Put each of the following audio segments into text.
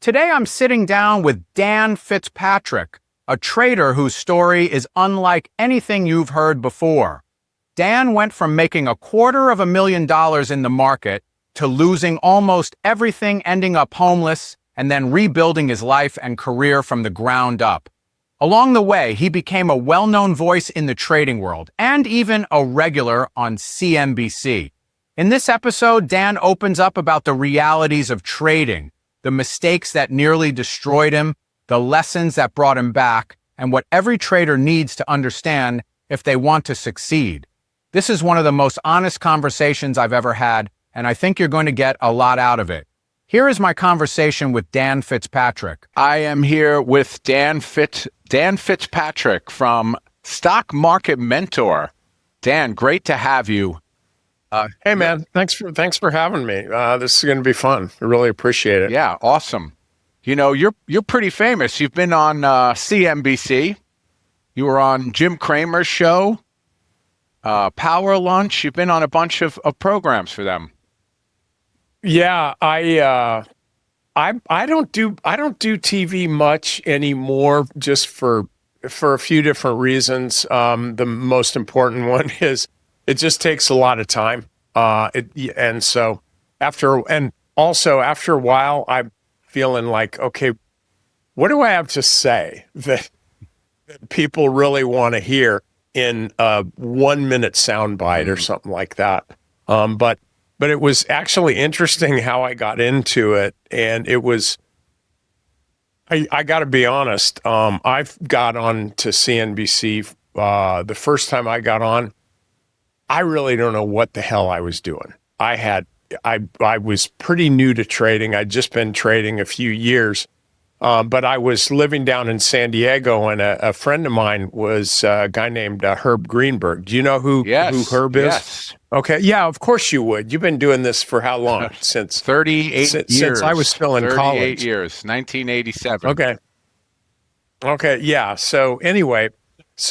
Today I'm sitting down with Dan Fitzpatrick, a trader whose story is unlike anything you've heard before. Dan went from making $250,000 in the market to losing almost everything, ending up homeless, and then rebuilding his life and career from the ground up. Along the way, he became a well-known voice in the trading world and even a regular on CNBC. In this episode, Dan opens up about the realities of trading, the mistakes that nearly destroyed him, the lessons that brought him back, and what every trader needs to understand if they want to succeed. This is one of the most honest conversations I've ever had, and I think you're going to get a lot out of it. Here is my conversation with Dan Fitzpatrick. I am here with Dan Fitzpatrick from Stock Market Mentor. Dan, great to have you. Hey man, thanks for having me. This is going to be fun. I really appreciate it. Yeah, awesome. You know, you're pretty famous. You've been on CNBC. You were on Jim Cramer's show, Power Lunch. You've been on a bunch of programs for them. Yeah, I don't do TV much anymore, just for a few different reasons. The most important one is it just takes a lot of time. And so after a while, I'm feeling like, okay, what do I have to say that people really want to hear in a 1 minute soundbite or something like that? But it was actually interesting how I got into it. And it was, I got to be honest. I've got on to CNBC. The first time I got on, I really don't know what the hell I was doing. I was pretty new to trading. I'd just been trading a few years, but I was living down in San Diego, and a friend of mine was a guy named Herb Greenberg. Do you know who Herb is? Yes. Okay. Yeah, of course you would. You've been doing this for how long? Since 38 years. Since I was still in 38 college. 38 years, 1987. Okay. Yeah. So anyway,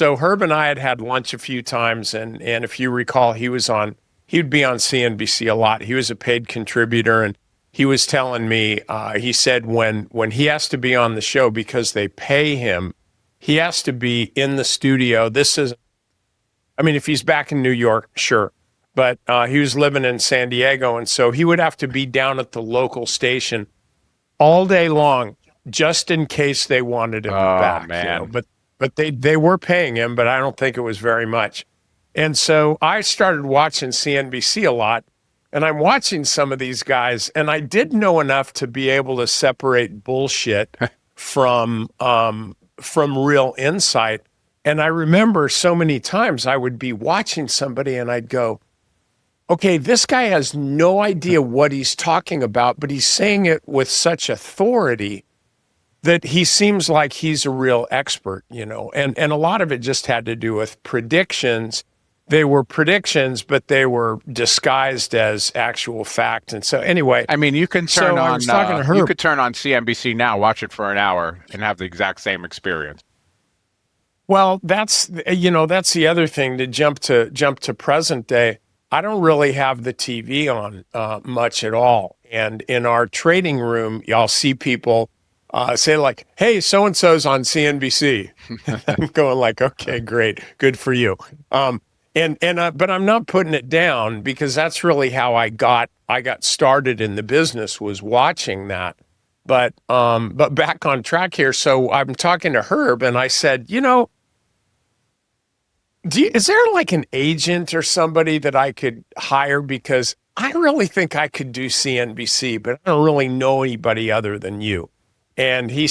Herb and I had lunch a few times, and if you recall, he'd be on CNBC a lot. He was a paid contributor, and he was telling me, he said when he has to be on the show because they pay him, he has to be in the studio. If he's back in New York, sure. But he was living in San Diego, and so he would have to be down at the local station all day long, just in case they wanted him back. Man. But they were paying him, but I don't think it was very much. And so I started watching CNBC a lot, and I'm watching some of these guys, and I did know enough to be able to separate bullshit from real insight. And I remember so many times I would be watching somebody and I'd go, okay, this guy has no idea what he's talking about, but he's saying it with such authority that he seems like he's a real expert, and a lot of it just had to do with predictions. They were predictions, but they were disguised as actual fact. And so anyway, you can turn on, you could turn on CNBC now, watch it for an hour and have the exact same experience. Well, that's the other thing, to jump to present day. I don't really have the TV on much at all. And in our trading room, y'all see people say like, hey, so-and-so's on CNBC. I'm going like, okay, great. Good for you. But I'm not putting it down, because that's really how I got started in the business, was watching that. But back on track here. So I'm talking to Herb, and I said, is there like an agent or somebody that I could hire? Because I really think I could do CNBC, but I don't really know anybody other than you. And he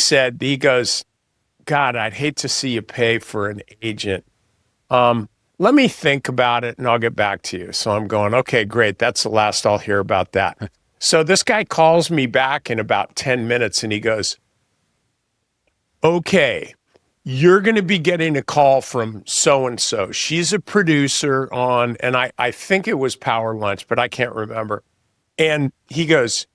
goes, God, I'd hate to see you pay for an agent. Let me think about it and I'll get back to you. So I'm going, okay, great. That's the last I'll hear about that. So this guy calls me back in about 10 minutes and he goes, okay, you're going to be getting a call from so-and-so. She's a producer on, and I think it was Power Lunch, but I can't remember. And he goes,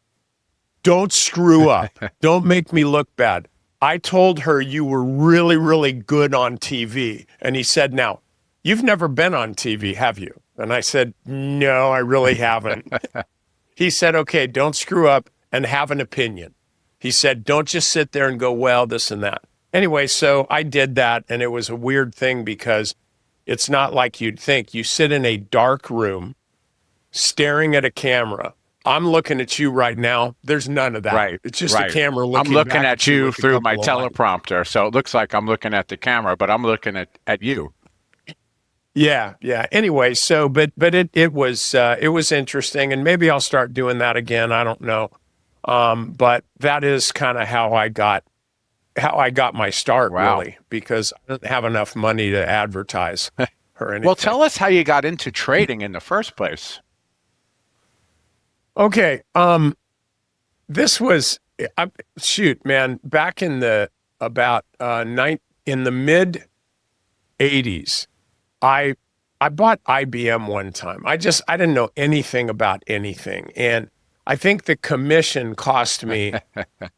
don't screw up. Don't make me look bad. I told her you were really, really good on TV. And he said, now, you've never been on TV, have you? And I said, no, I really haven't. He said, okay, don't screw up and have an opinion. He said, don't just sit there and go, well, this and that. Anyway, so I did that, and it was a weird thing because it's not like you'd think. You sit in a dark room staring at a camera. I'm looking at you right now. There's none of that. Right. It's just a camera looking I'm looking back at you with a through my couple of lights. teleprompter, so it looks like I'm looking at the camera, but I'm looking at you. Yeah. Anyway, so but it was interesting, and maybe I'll start doing that again. I don't know. But that is kind of how I got my start, Wow. really, because I didn't have enough money to advertise or anything. Well, tell us how you got into trading in the first place. Okay. This was man, back in the in the mid 80s, I bought IBM one time. I didn't know anything about anything, and I think the commission cost me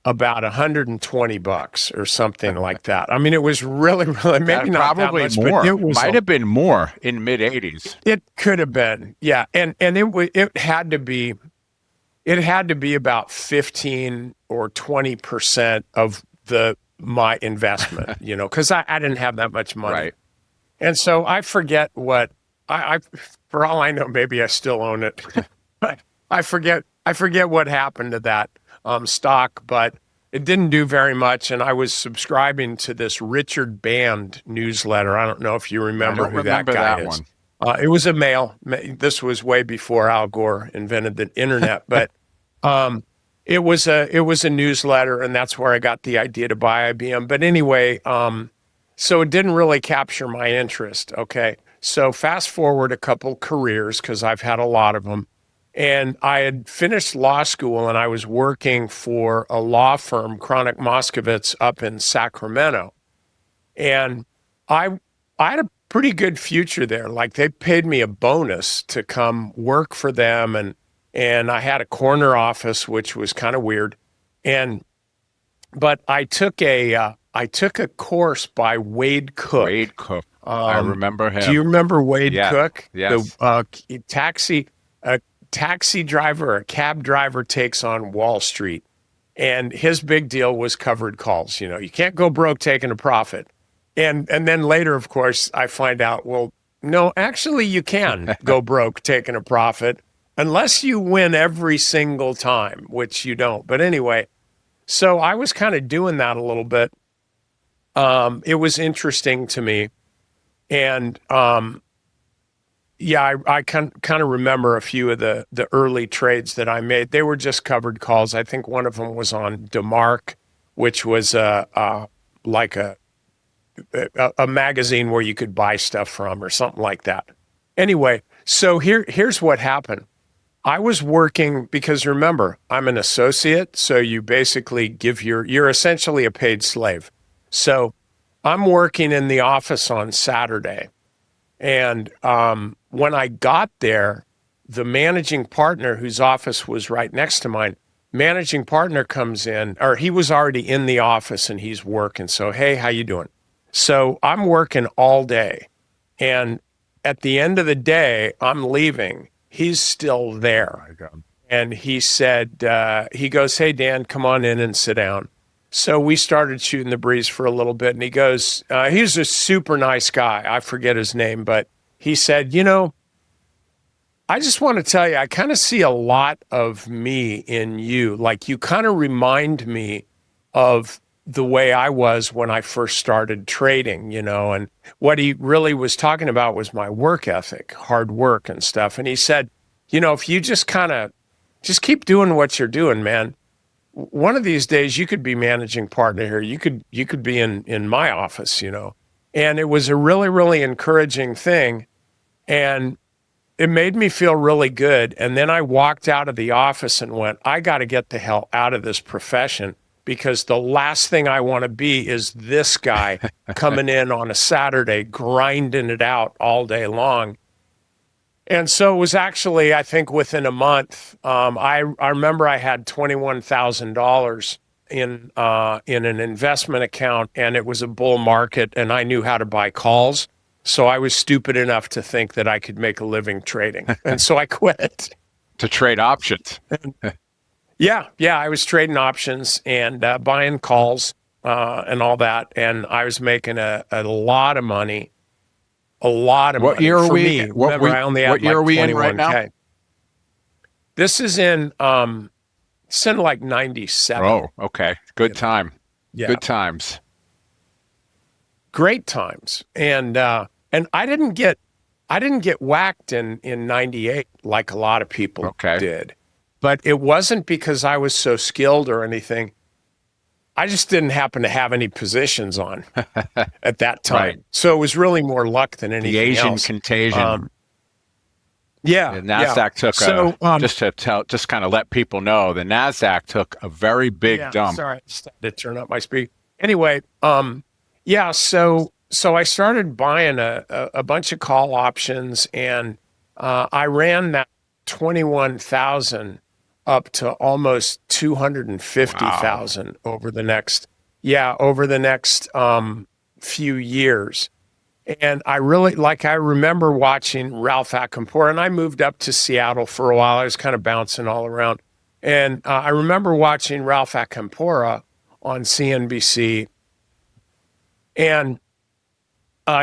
about $120 or something like that. I mean, it was really maybe not probably that much, more. but it was Might have been more in mid 80s. It could have been, yeah, and it had to be about 15 or 20% of my investment, because I didn't have that much money. Right. And so I forget what I for all I know, maybe I still own it. But I forget what happened to that stock, but it didn't do very much. And I was subscribing to this Richard Band newsletter. I don't know if you remember who that guy is. It was a mail. This was way before Al Gore invented the internet, but it was a newsletter, and that's where I got the idea to buy IBM. But anyway, so it didn't really capture my interest. Okay. So fast forward a couple careers, because I've had a lot of them. And I had finished law school, and I was working for a law firm, Chronic Moskovitz, up in Sacramento. And I had a pretty good future there. Like, they paid me a bonus to come work for them, and I had a corner office, which was kind of weird. But I took a course by Wade Cook. Wade Cook. I remember him. Do you remember Wade Cook? Yes. A taxi driver, a cab driver takes on Wall Street. And his big deal was covered calls. You can't go broke taking a profit. And then later, of course, I find out, well, no, actually you can go broke taking a profit unless you win every single time, which you don't. But anyway, so I was kind of doing that a little bit. It was interesting to me. And I kind of remember a few of the early trades that I made. They were just covered calls. I think one of them was on DeMarc, which was like a magazine where you could buy stuff from or something like that. Anyway, so here's what happened. I was working, because remember, I'm an associate, so you basically you're essentially a paid slave. So I'm working in the office on Saturday. And when I got there, the managing partner, whose office was right next to mine, managing partner comes in, or he was already in the office and he's working. So, hey, how you doing? So I'm working all day. And at the end of the day, I'm leaving. He's still there. And he said, he goes, hey, Dan, come on in and sit down. So we started shooting the breeze for a little bit, and he goes, he's a super nice guy. I forget his name, but he said, I just want to tell you, I kind of see a lot of me in you. Like, you kind of remind me of the way I was when I first started trading, and what he really was talking about was my work ethic, hard work and stuff. And he said, if you just keep doing what you're doing, man, one of these days you could be managing partner here. You could be in my office, and it was a really, really encouraging thing. And it made me feel really good. And then I walked out of the office and went, I got to get the hell out of this profession, because the last thing I want to be is this guy coming in on a Saturday, grinding it out all day long. And so it was actually, I think within a month, I remember I had $21,000 in an investment account, and it was a bull market, and I knew how to buy calls. So I was stupid enough to think that I could make a living trading. And so I quit. To trade options. Yeah, I was trading options and buying calls and all that, and I was making a lot of money. A lot of What money year are for we? me. Remember, I only What had year like are we in right now? 21K. This is in like 97. Oh, okay. Good time. Yeah, Good times. great times. And I didn't get whacked in 98 like a lot of people Okay. did. But it wasn't because I was so skilled or anything. I just didn't happen to have any positions on at that time. Right. So it was really more luck than anything The Asian else. contagion. Yeah, The NASDAQ took so, just kind of let people know, the NASDAQ took a very big dump. Sorry, I just had to turn up my speed. Anyway, so I started buying a bunch of call options, and I ran that 21,000 up to almost 250,000 over the next few years. And I remember watching Ralph Acampora, and I moved up to Seattle for a while. I was kind of bouncing all around. And I remember watching Ralph Acampora on CNBC, and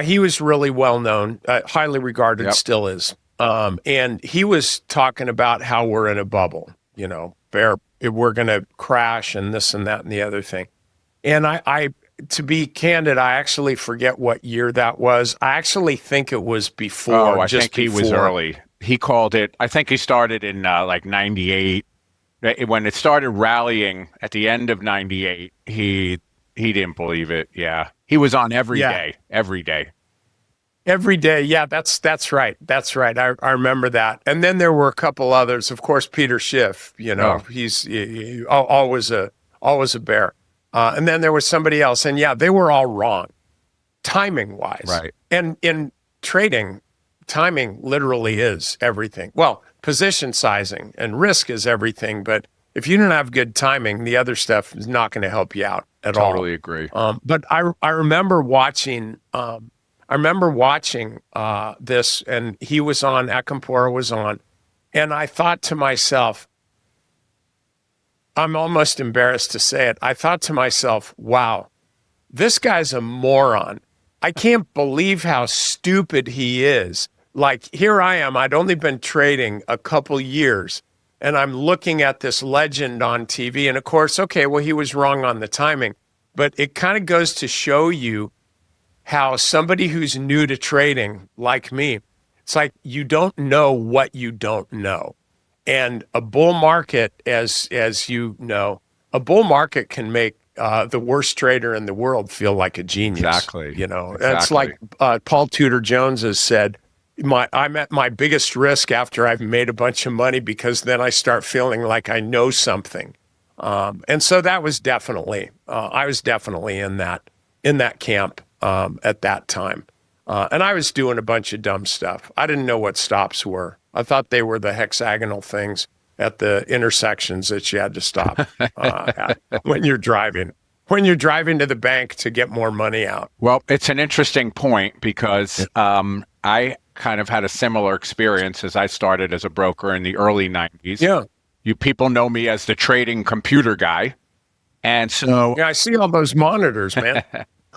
he was really well known, highly regarded, still is. And he was talking about how we're in a bubble, we're going to crash and this and that and the other thing. And I to be candid, I actually forget what year that was. I actually think it was before. I think he was early. He called it, I think he started in like 98. When it started rallying at the end of 98, he didn't believe it. Yeah. He was on every day. Every day. Yeah, that's right. That's right. I remember that. And then there were a couple others. Of course, Peter Schiff, he's always a bear. And then there was somebody else. And they were all wrong, timing wise. Right. And in trading, timing literally is everything. Well, position sizing and risk is everything. But if you don't have good timing, the other stuff is not going to help you out at all. Totally agree. But I remember watching this, and he was on, Acampora was on, and I thought to myself, I'm almost embarrassed to say it. I thought to myself, wow, this guy's a moron. I can't believe how stupid he is. Like, here I am. I'd only been trading a couple years, and I'm looking at this legend on TV. And of course, okay, well, he was wrong on the timing, but it kind of goes to show you how somebody who's new to trading, like me, it's like you don't know what you don't know. And a bull market, as you know, a bull market can make the worst trader in the world feel like a genius. Exactly. It's like Paul Tudor Jones has said, I'm at my biggest risk after I've made a bunch of money, because then I start feeling like I know something. And so that was definitely, I was definitely in that camp at that time. And I was doing a bunch of dumb stuff. I didn't know what stops were. I thought they were the hexagonal things at the intersections that you had to stop at when you're driving to the bank to get more money out. Well, it's an interesting point, because I kind of had a similar experience as I started as a broker in the early 90s. Yeah. You people know me as the trading computer guy. And so I see all those monitors, man.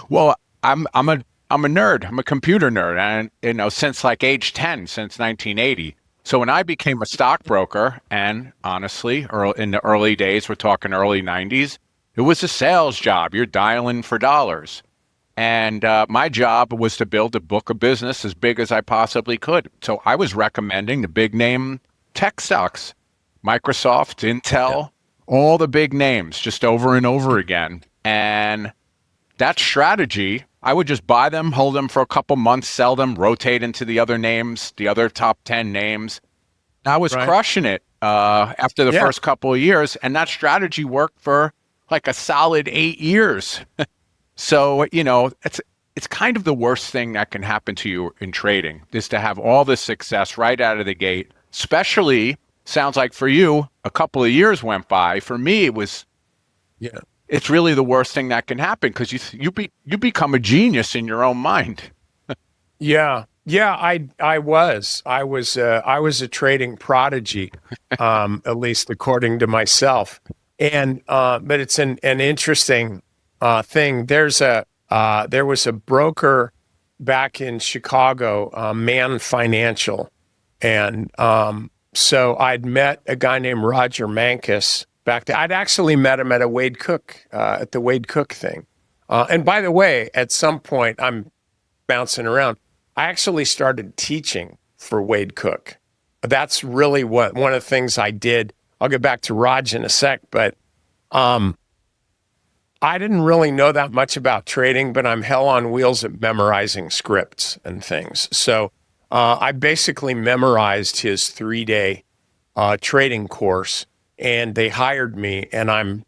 Well, I'm a nerd. I'm a computer nerd, and since like age 10, since 1980. So when I became a stockbroker, and honestly, in the early days, we're talking early 90s, it was a sales job. You're dialing for dollars. And my job was to build a book of business as big as I possibly could. So I was recommending the big name tech stocks, Microsoft, Intel, all the big names, just over and over again. And that strategy, I would just buy them, hold them for a couple months, sell them, rotate into the other names, the other top 10 names. I was crushing it after the first couple of years, and that strategy worked for like a solid 8 years. So, it's kind of the worst thing that can happen to you in trading, is to have all this success right out of the gate. Especially, sounds like for you, a couple of years went by. For me, it was it's really the worst thing that can happen, because you become a genius in your own mind. Yeah. Yeah, I was a trading prodigy, at least according to myself. And but it's an interesting thing. There was a broker back in Chicago, Man Financial, and so I'd met a guy named Roger Mankus back there. I'd actually met him at a Wade Cook at the Wade Cook thing. And by the way, at some point, I'm bouncing around. I actually started teaching for Wade Cook. That's really what one of the things I did. I'll get back to Raj in a sec, but I didn't really know that much about trading, but I'm hell on wheels at memorizing scripts and things. So I basically memorized his 3-day trading course, and they hired me, and I'm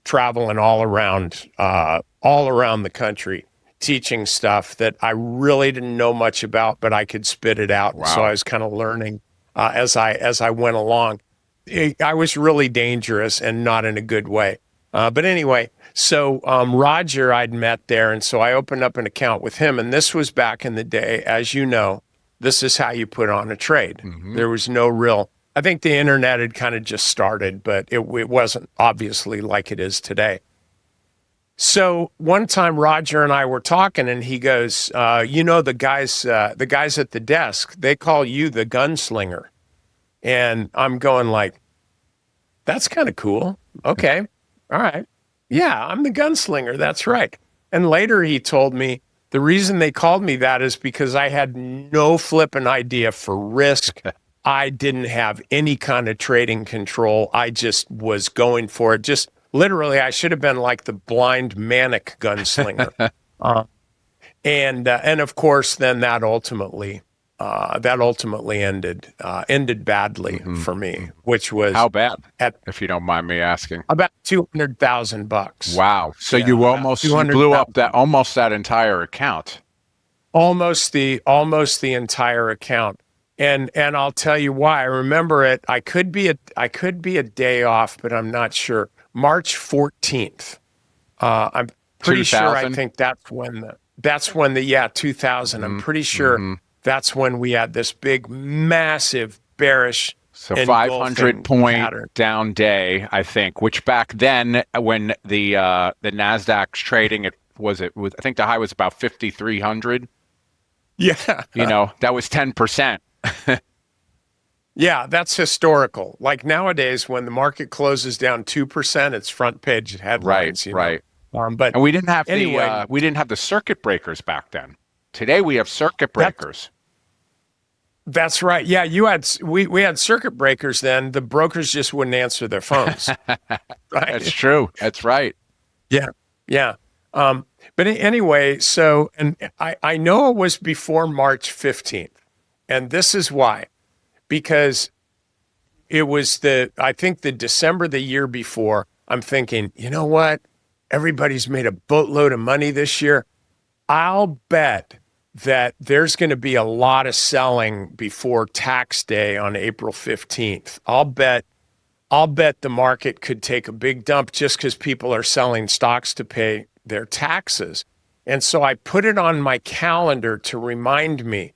traveling all around the country teaching stuff that I really didn't know much about, but I could spit it out. Wow. So I was kind of learning as I went along. I was really dangerous and not in a good way. But anyway, so Roger I'd met there, and so I opened up an account with him. And this was back in the day, as you know, this is how you put on a trade. Mm-hmm. There was no real, I think the internet had kind of just started, but it wasn't obviously like it is today. So one time Roger and I were talking, and he goes, the guys at the desk, they call you the gunslinger. And I'm going like, that's kind of cool. Okay. All right. Yeah, I'm the gunslinger. That's right. And later he told me the reason they called me that is because I had no flipping idea for risk. I didn't have any kind of trading control. I just was going for it. Just literally, I should have been like the blind manic gunslinger. And of course, then that ultimately ended badly for me, which was how bad, if you don't mind me asking? About $200,000. Wow! So you blew up that entire account. Almost the entire account. And I'll tell you why. I remember it. I could be a day off, but I'm not sure. March 14th. I'm pretty 2000? Sure. I think that's when the 2000. I'm pretty sure that's when we had this big, massive bearish. So 500-point pattern. Down day, I think. Which back then, when the Nasdaq's trading, I think the high was about 5,300. Yeah, that was 10%. Yeah, that's historical. Like nowadays, when the market closes down 2%, it's front page headlines. Right. But and we didn't have the circuit breakers back then. Today we have circuit breakers. That's right. Yeah, we had circuit breakers then. The brokers just wouldn't answer their phones. Right? That's true. That's right. Yeah. But anyway, so, and I know it was before March 15th, and this is why. Because it was I think the December the year before, I'm thinking, you know what? Everybody's made a boatload of money this year. I'll bet that there's going to be a lot of selling before tax day on April 15th. I'll bet the market could take a big dump just because people are selling stocks to pay their taxes. And so I put it on my calendar to remind me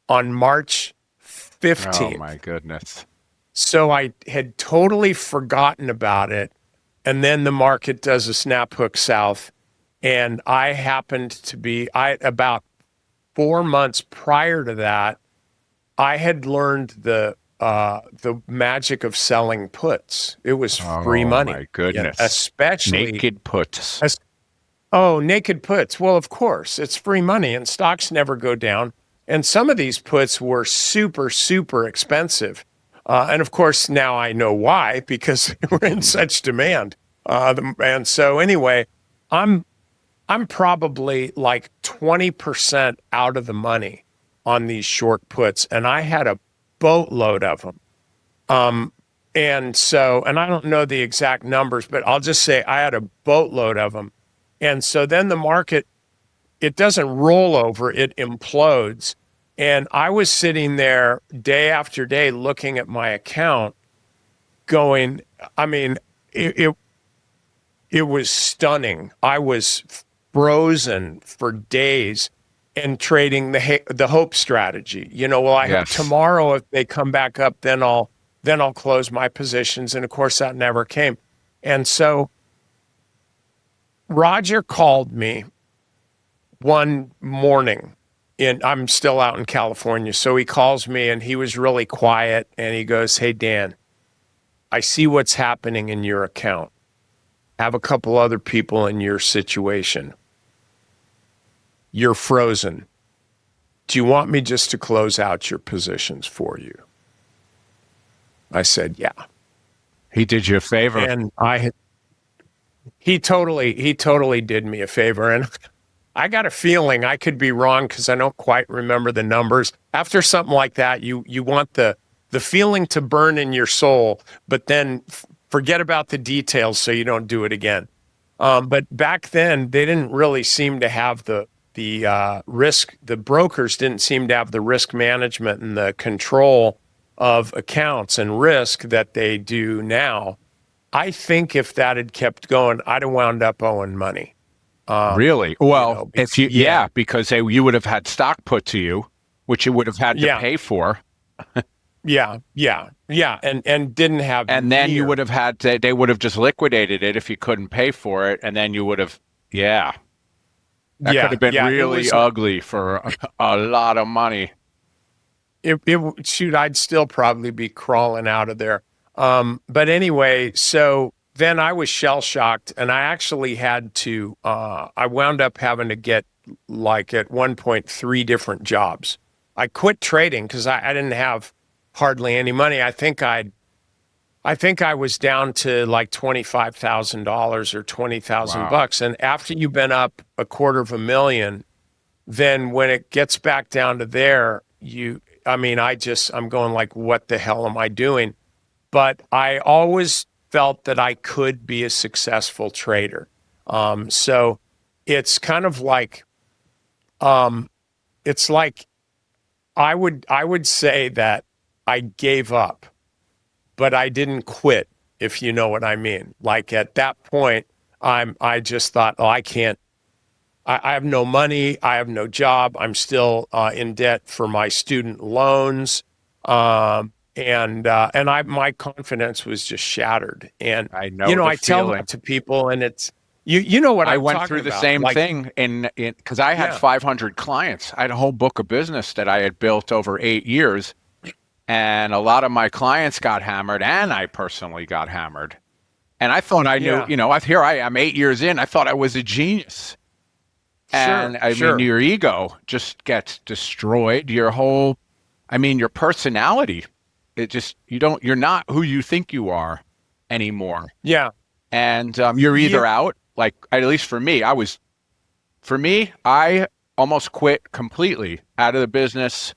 on March 15th. Oh my goodness. So I had totally forgotten about it. And then the market does a snap hook south. And I happened to be, about 4 months prior to that, I had learned the magic of selling puts. It was free money. Oh my goodness. Especially naked puts. Naked puts. Well, of course, it's free money and stocks never go down. And some of these puts were super, super expensive. And of course, now I know why, because they were in such demand. And so anyway, I'm probably like 20% out of the money on these short puts. And I had a boatload of them. And I don't know the exact numbers, but I'll just say I had a boatload of them. And so then the market, it doesn't roll over, it implodes. And I was sitting there day after day looking at my account going, I mean, it was stunning. I was frozen for days. and trading the hope strategy. Well, I hope Yes. tomorrow if they come back up, then I'll close my positions. And of course, that never came. And so Roger called me one morning, and I'm still out in California. So he calls me, and he was really quiet, and he goes, "Hey, Dan, I see what's happening in your account. Have a couple other people in your situation. You're frozen. Do you want me just to close out your positions for you?" I said, "Yeah." He did you a favor. And he totally did me a favor. And I got a feeling, I could be wrong because I don't quite remember the numbers. After something like that, you want the feeling to burn in your soul, but then forget about the details so you don't do it again. But back then, they didn't really seem to have the risk. The brokers didn't seem to have the risk management and the control of accounts and risk that they do now. I think if that had kept going, I'd have wound up owing money. Really? Well, if you, yeah. because you would have had stock put to you, which you would have had to Yeah. pay for. Yeah, and didn't have, And then you would have had to, they would have just liquidated it if you couldn't pay for it. And then you would have, that could have been really ugly for a lot of money. Shoot, I'd still probably be crawling out of there. But anyway, so then I was shell-shocked, and I actually had to, I wound up having to get, like, at one point, 3 different jobs. I quit trading because I didn't have hardly any money. I think I was down to like $25,000 or $20,000 bucks. And after you've been up $250,000, then when it gets back down to there, I'm going like, what the hell am I doing? But I always felt that I could be a successful trader. So it's kind of like, it's like, I would say that I gave up, but I didn't quit, if you know what I mean. Like at that point, I just thought, oh, I can't, I have no money, I have no job, I'm still in debt for my student loans. My confidence was just shattered. And I know, I tell that to people, and it's, you know what I I'm went through the about. same Like, thing because I had 500 clients. I had a whole book of business that I had built over 8 years. And a lot of my clients got hammered, and I personally got hammered. And I thought I knew, here I am 8 years in. I thought I was a genius. And I mean, your ego just gets destroyed. Your personality, you're not who you think you are anymore. Yeah. And you're either out, like, at least for me, I almost quit completely out of the business.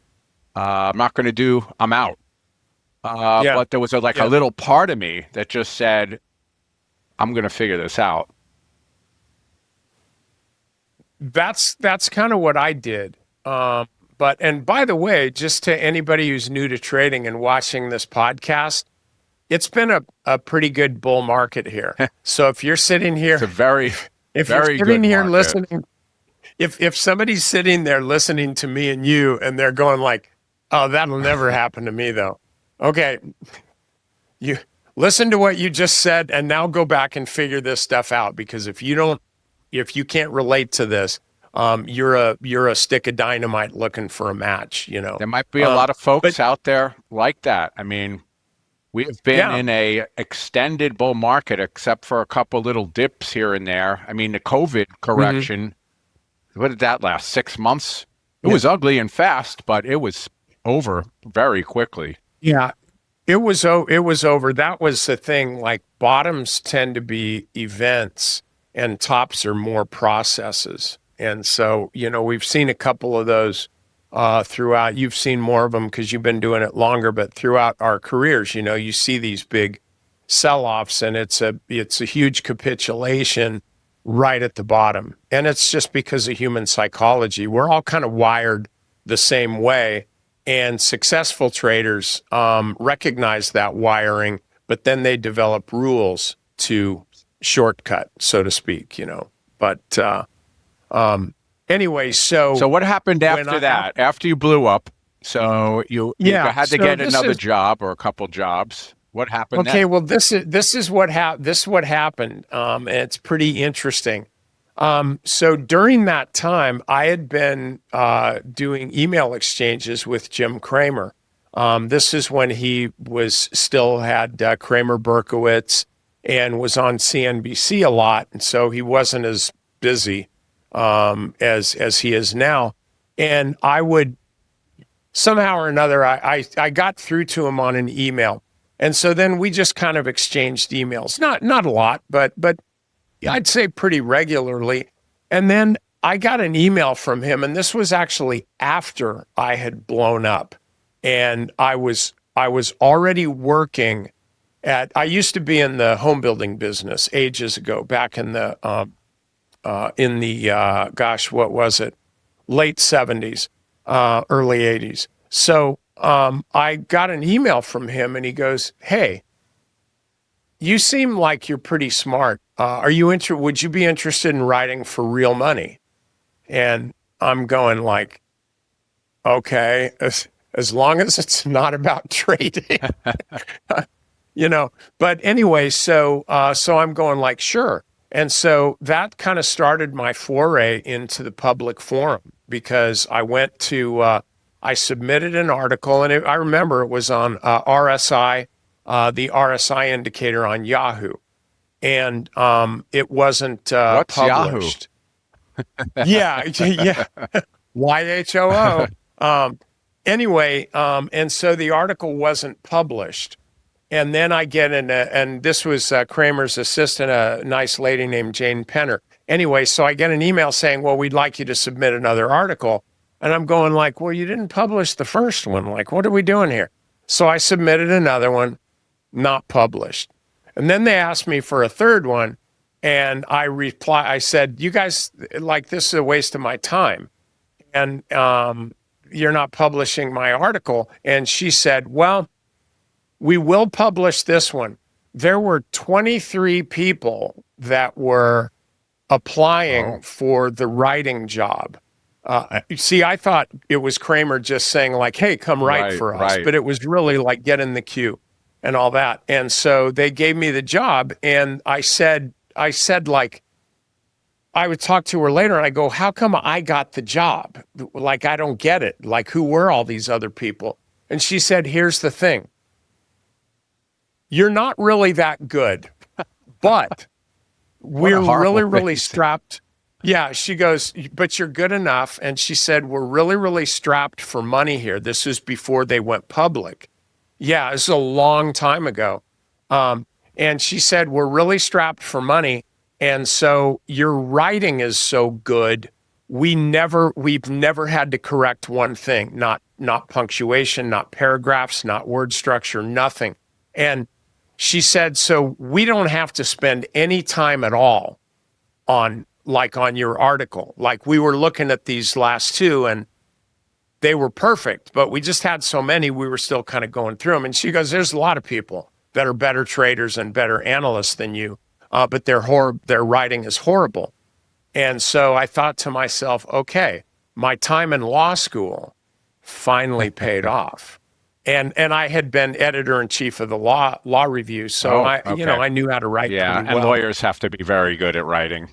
I'm out. But there was a little part of me that just said, I'm going to figure this out. That's kind of what I did. And by the way, just to anybody who's new to trading and watching this podcast, it's been a pretty good bull market here. So if you're sitting here, it's a very sitting here market. Listening, if somebody's sitting there listening to me and you, and they're going like, oh, that'll never happen to me though. Okay. You listen to what you just said and now go back and figure this stuff out, because if you can't relate to this, you're a stick of dynamite looking for a match, There might be a lot of folks out there like that. I mean, we have been in a extended bull market, except for a couple little dips here and there. I mean, the COVID correction, what did that last? 6 months? It was ugly and fast, but it was over very quickly. Yeah, it was over. That was the thing. Like, bottoms tend to be events and tops are more processes. And so, we've seen a couple of those throughout. You've seen more of them because you've been doing it longer, but throughout our careers, you see these big sell-offs, and it's a huge capitulation right at the bottom. And it's just because of human psychology. We're all kind of wired the same way. And successful traders recognize that wiring, but then they develop rules to shortcut, so to speak, But Anyway, So what happened after I- that? After you blew up, so you had to so get this another is job or a couple jobs. What happened okay. then? Well, this is what happened. And it's pretty interesting. So during that time, I had been doing email exchanges with Jim Cramer. This is when he was still had Kramer Berkowitz and was on CNBC a lot, and so he wasn't as busy as he is now. And I would somehow or another, I got through to him on an email, and so then we just kind of exchanged emails, not a lot, but I'd say pretty regularly. And then I got an email from him, and this was actually after I had blown up, and I was already working at. I used to be in the home building business ages ago, back in the gosh, what was it? Late 70s, early 80s. So I got an email from him, and he goes, "Hey, you seem like you're pretty smart. Would you be interested in writing for real money?" And I'm going like, okay, as long as it's not about trading, you know. But anyway, so I'm going like, sure. And so that kind of started my foray into the public forum, because I went to, I submitted an article, and I remember it was on RSI, the RSI indicator on Yahoo, and it wasn't What's published. Yeah, yeah, YHOO. Anyway, and so the article wasn't published. And then I get and this was Kramer's assistant, a nice lady named Jane Penner. Anyway, so I get an email saying, well, we'd like you to submit another article. And I'm going like, well, you didn't publish the first one. Like, what are we doing here? So I submitted another one, not published. And then they asked me for a third one. And I said, you guys, like, this is a waste of my time. And you're not publishing my article. And she said, well, we will publish this one. There were 23 people that were applying for the writing job. See, I thought it was Kramer just saying like, hey, come write for us. But it was really like, get in the queue and all that. And so they gave me the job. And I said like, I would talk to her later and I go, how come I got the job? Like, I don't get it. Like, who were all these other people? And she said, here's the thing. You're not really that good, but we're really strapped. Yeah, she goes, but you're good enough. And she said, we're really strapped for money here. This is before they went public. Yeah, this is a long time ago. And she said, we're really strapped for money. And so your writing is so good. We've never had to correct one thing, not punctuation, not paragraphs, not word structure, nothing. And she said, so we don't have to spend any time at all on your article. Like, we were looking at these last two and they were perfect, but we just had so many, we were still kind of going through them. And she goes, there's a lot of people that are better traders and better analysts than you, but their writing is horrible. And so I thought to myself, okay, my time in law school finally paid off. And I had been editor-in-chief of the law review, so I knew how to write. Yeah, pretty and well. lawyers have to be very good at writing.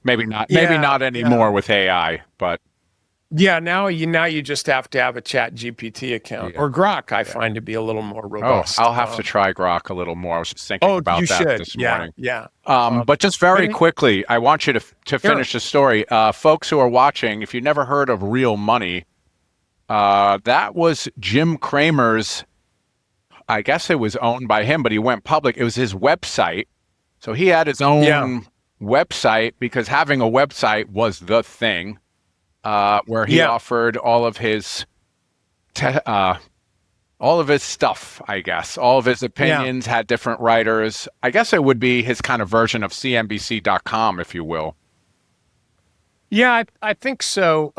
Maybe not anymore with AI, but yeah, now you just have to have a Chat GPT account or Grok. I find to be a little more robust. I'll have to try Grok a little more. I was just thinking about that this morning. Yeah. But just very quickly, I want you to finish the story. Folks who are watching, if you never heard of Real Money, that was Jim Cramer's, I guess it was owned by him, but he went public. It was his website. So he had his own website, because having a website was the thing, where he offered all of his stuff, I guess. All of his opinions, had different writers. I guess it would be his kind of version of CNBC.com, if you will. Yeah, I think so.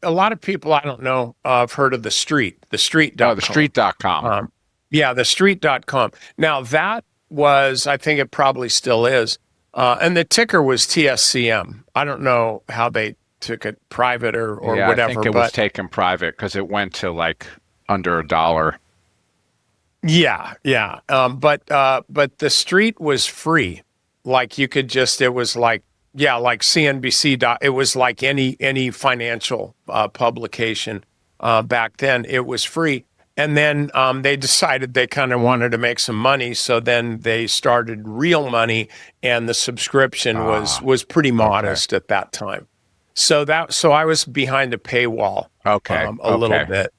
A lot of people, I don't know, have heard of the street.com. Oh, the street.com. The street.com. Now, that was, I think it probably still is, and the ticker was TSCM. I don't know how they took it private or Yeah, whatever. I think it was taken private because it went to like under $1. Yeah, yeah. But the street was free. Like you could just, it was like, yeah, like CNBC. It was like any financial publication back then. It was free. And then they decided they kind of wanted to make some money, so then they started real money, and the subscription was pretty modest at that time. So I was behind a paywall, a little bit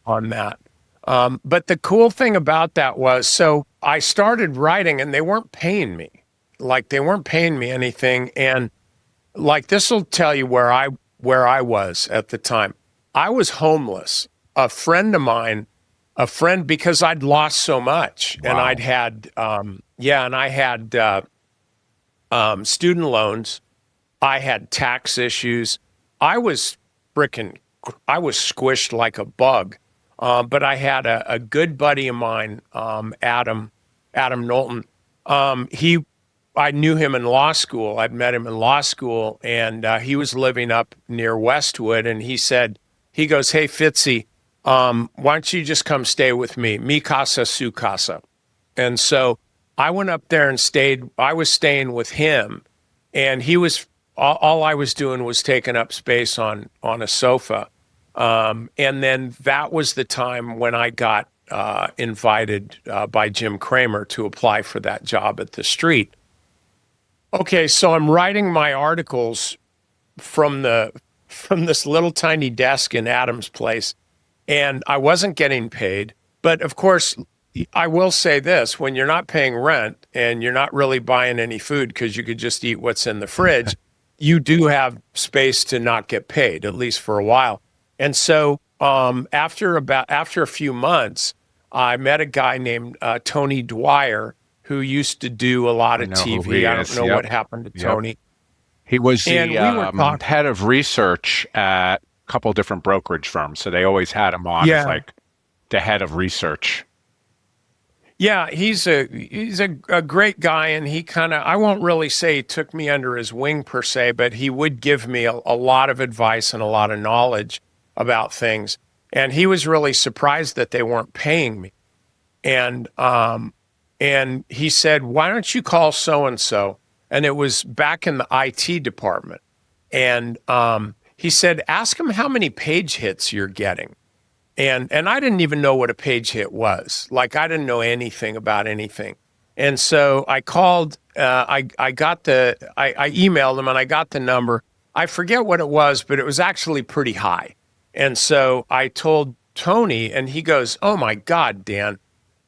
on that. But the cool thing about that was, so I started writing, and they weren't paying me, like they weren't paying me anything, and like this will tell you where I was at the time. I was homeless. A friend of mine. Because I'd lost so much, and I'd had, student loans. I had tax issues. I was squished like a bug. But I had a good buddy of mine, Adam Knowlton. I knew him in law school. I'd met him in law school, and he was living up near Westwood, and he goes, "Hey, Fitzy, why don't you just come stay with me? Mi casa, su casa." And so I went up there and stayed. I was staying with him, and all I was doing was taking up space on a sofa. And then that was the time when I got invited by Jim Cramer to apply for that job at the street. Okay, so I'm writing my articles from this little tiny desk in Adam's place. And I wasn't getting paid. But of course, I will say this, when you're not paying rent and you're not really buying any food because you could just eat what's in the fridge, you do have space to not get paid, at least for a while. And so after a few months, I met a guy named Tony Dwyer, who used to do a lot of TV. I don't know what happened to Tony. He was the head of research at couple different brokerage firms, so they always had him on as like the head of research. Yeah, he's a great guy, and he kind of, I won't really say he took me under his wing per se, but he would give me a lot of advice and a lot of knowledge about things. And he was really surprised that they weren't paying me. And he said, "Why don't you call so and so?" And it was back in the IT department. And he said, "Ask him how many page hits you're getting." And I didn't even know what a page hit was. Like, I didn't know anything about anything. And so I called, I emailed him, and I got the number. I forget what it was, but it was actually pretty high. And so I told Tony, and he goes, "Oh my God, Dan,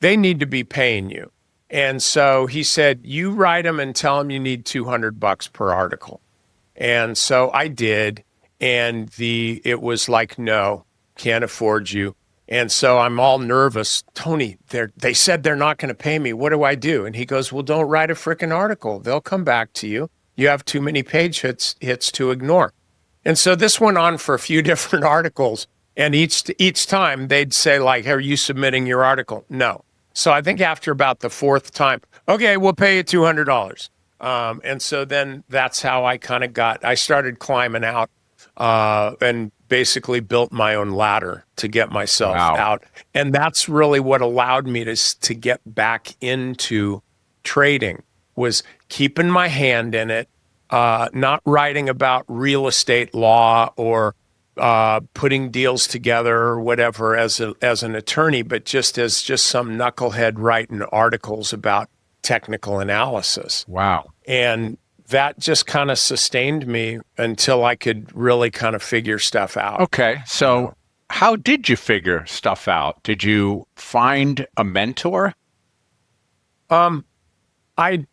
they need to be paying you." And so he said, "You write them and tell them you need $200 per article." And so I did. And it was like, "No, can't afford you." And so I'm all nervous. "Tony, they said they're not going to pay me. What do I do?" And he goes, "Well, don't write a frickin' article. They'll come back to you. You have too many page hits to ignore." And so this went on for a few different articles. And each time they'd say, like, "Are you submitting your article?" "No." So I think after about the fourth time, "Okay, we'll pay you $200. And so then that's how I started climbing out and basically built my own ladder to get myself out. And that's really what allowed me to get back into trading, was keeping my hand in it, not writing about real estate law or putting deals together or whatever as an attorney, but just as some knucklehead writing articles about technical analysis. Wow. And that just kind of sustained me until I could really kind of figure stuff out. Okay. So how did you figure stuff out? Did you find a mentor? I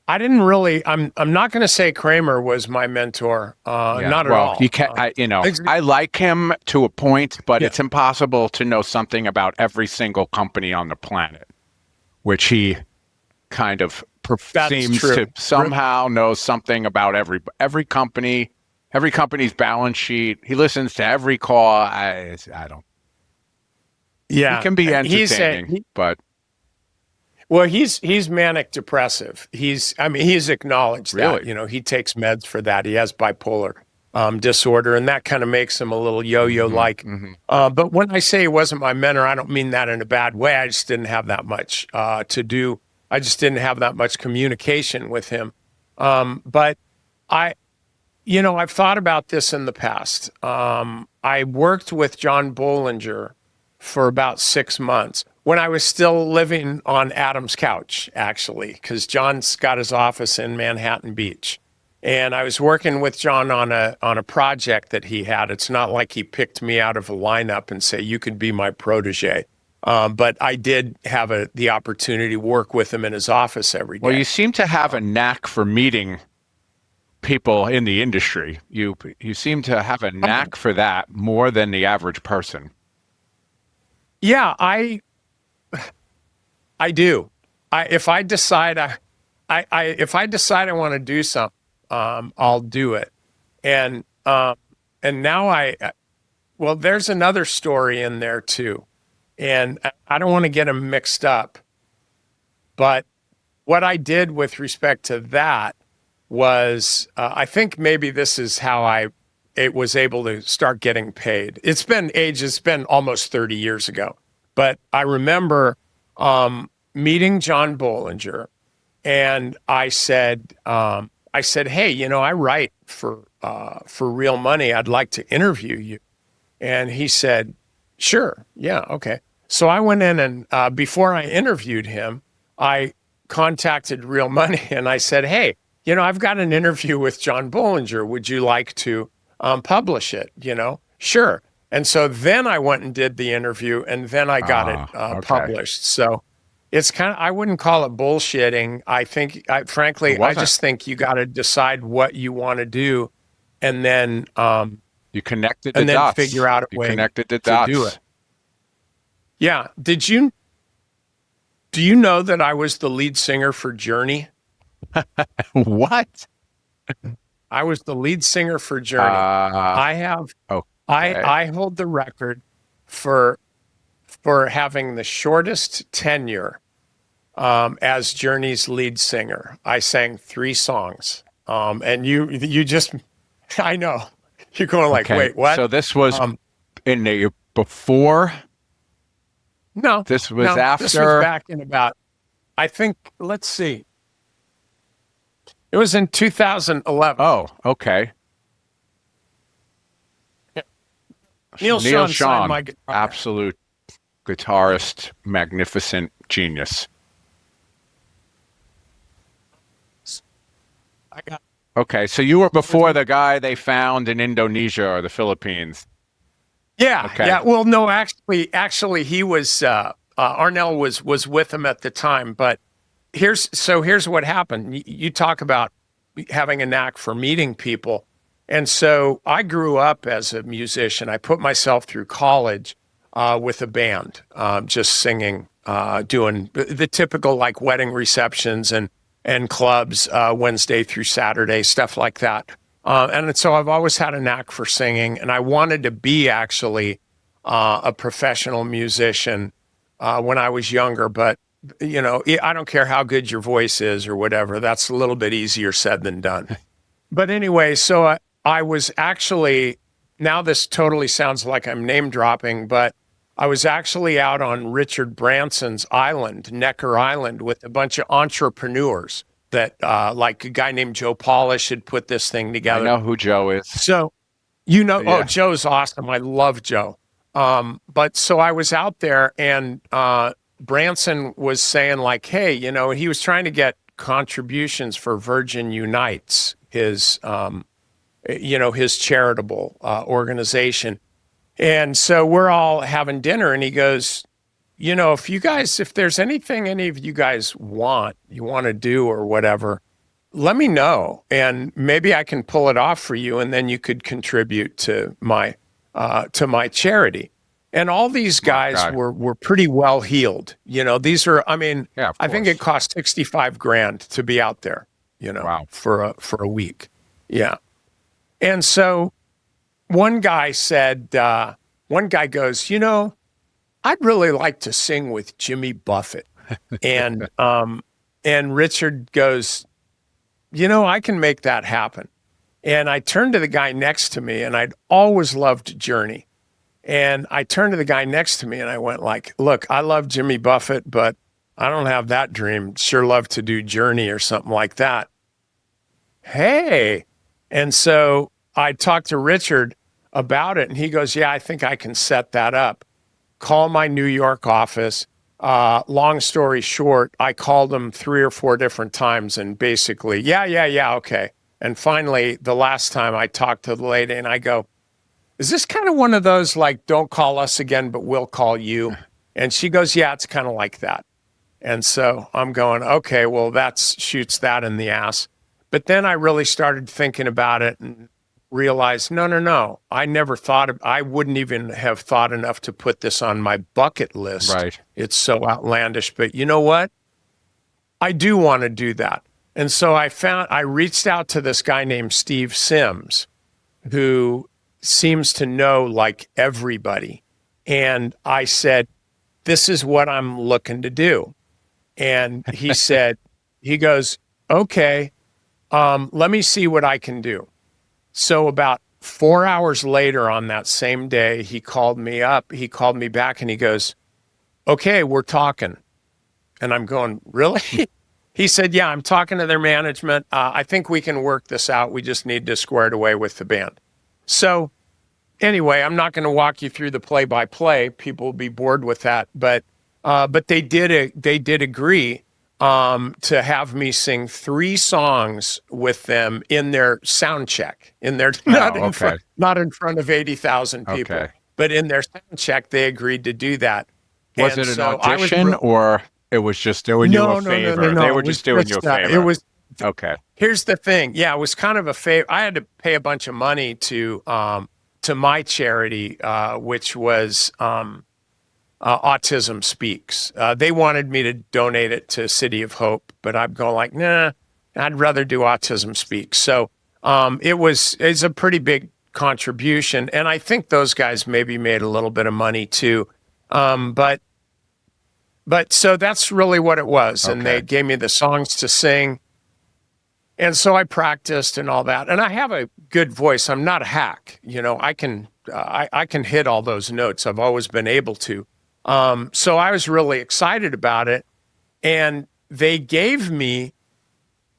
didn't really, I'm not going to say Cramer was my mentor. Not at all. You can't, I like him to a point, but it's impossible to know something about every single company on the planet, which he kind of seems to somehow know something about every company, every company's balance sheet. He listens to every call. I don't. Yeah, he can be entertaining, but Well, he's manic depressive. I mean, he's acknowledged that, Really? he takes meds for that. He has bipolar disorder, and that kind of makes him a little yo-yo like. But when I say he wasn't my mentor, I don't mean that in a bad way. I just didn't have that much to do. I just didn't have that much communication with him. But I, I've thought about this in the past. I worked with John Bollinger for about 6 months when I was still living on Adam's couch, actually, because John's got his office in Manhattan Beach. And I was working with John on a project that he had. It's not like he picked me out of a lineup and say, you could be my protege. But I did have the opportunity to work with him in his office every day. Well, you seem to have a knack for meeting people in the industry. You seem to have a knack for that more than the average person. Yeah, I do. If I decide I want to do something, I'll do it. And now well, there's another story in there too, and I don't want to get them mixed up. But what I did with respect to that was, I think maybe this is how I was able to start getting paid. It's been ages, it's been almost 30 years ago. But I remember meeting John Bollinger, and I said, hey, I write for real money. I'd like to interview you. And he said, sure, yeah, okay. So I went in and before I interviewed him, I contacted Real Money and I said, hey, I've got an interview with John Bollinger. Would you like to publish it? Sure. And so then I went and did the interview, and then I got it published. So it's I wouldn't call it bullshitting. I think, frankly, I just think you got to decide what you want to do, and then you connected the dots. And then figure out a way to do it. Yeah. Do you know that I was the lead singer for Journey? What? I was the lead singer for Journey. I have. Okay. I hold the record for having the shortest tenure as Journey's lead singer. I sang 3 songs, and you just, I know you're going like, wait, what? So this was in the before. No, this was after. This was back in about, I think. Let's see. It was in 2011. Oh, okay. Neil Sean signed my guitar. Absolute guitarist, magnificent genius. Okay, so you were before the guy they found in Indonesia or the Philippines. Yeah, okay. Yeah. Well, no, actually, he was Arnell was with him at the time. But here's what happened. You talk about having a knack for meeting people. And so I grew up as a musician. I put myself through college with a band, just singing, doing the typical like wedding receptions and clubs, Wednesday through Saturday, stuff like that. And so I've always had a knack for singing, and I wanted to be actually a professional musician when I was younger. But, I don't care how good your voice is or whatever. That's a little bit easier said than done. But anyway, so I was actually, now this totally sounds like I'm name dropping, but I was actually out on Richard Branson's island, Necker Island, with a bunch of entrepreneurs that, like a guy named Joe Polish had put this thing together. I know who Joe is. So, oh, Joe's awesome. I love Joe. But so I was out there, and Branson was saying like, hey, he was trying to get contributions for Virgin Unites, his charitable organization. And so we're all having dinner, and he goes, if there's anything any of you guys you want to do or whatever, let me know, and maybe I can pull it off for you, and then you could contribute to my charity. And all these guys were pretty well heeled. These are, I think it cost $65,000 to be out there, wow. for a week. Yeah. And so one guy goes, I'd really like to sing with Jimmy Buffett. And Richard goes, I can make that happen. And I turned to the guy next to me, and I'd always loved Journey. And I turned to the guy next to me and I went like, look, I love Jimmy Buffett, but I don't have that dream. Sure love to do Journey or something like that. Hey. And so I talked to Richard about it, and he goes, yeah, I think I can set that up. Call my New York office. Long story short, I called them 3 or 4 different times and basically, yeah, okay. And finally, the last time I talked to the lady and I go, is this kind of one of those like, don't call us again, but we'll call you? And she goes, yeah, it's kind of like that. And so I'm going, okay, well, shoots that in the ass. But then I really started thinking about it and realized, no. I wouldn't even have thought enough to put this on my bucket list. Right. It's so outlandish. But you know what? I do want to do that. And so I reached out to this guy named Steve Sims, who seems to know like everybody. And I said, this is what I'm looking to do. And he said, he goes, okay, let me see what I can do. So about 4 hours later on that same day, he called me up. He called me back and he goes, okay, we're talking. And I'm going, really? He said, yeah, I'm talking to their management. I think we can work this out. We just need to square it away with the band. So anyway, I'm not going to walk you through the play-by-play. People will be bored with that. But they did agree to have me sing 3 songs with them in their sound check. Not in front of 80,000 people, Okay. but in their sound check, they agreed to do that. Was it an audition or it was just doing you a favor? No. They were just doing you a favor. It was. Okay. Here's the thing. Yeah, it was kind of a favor. I had to pay a bunch of money to my charity, which was Autism Speaks. They wanted me to donate it to City of Hope, but I'm going like, nah, I'd rather do Autism Speaks. So it's a pretty big contribution, and I think those guys maybe made a little bit of money too. But so that's really what it was. Okay. And they gave me the songs to sing. And so I practiced and all that. And I have a good voice. I'm not a hack. I can hit all those notes. I've always been able to. So I was really excited about it. And they gave me,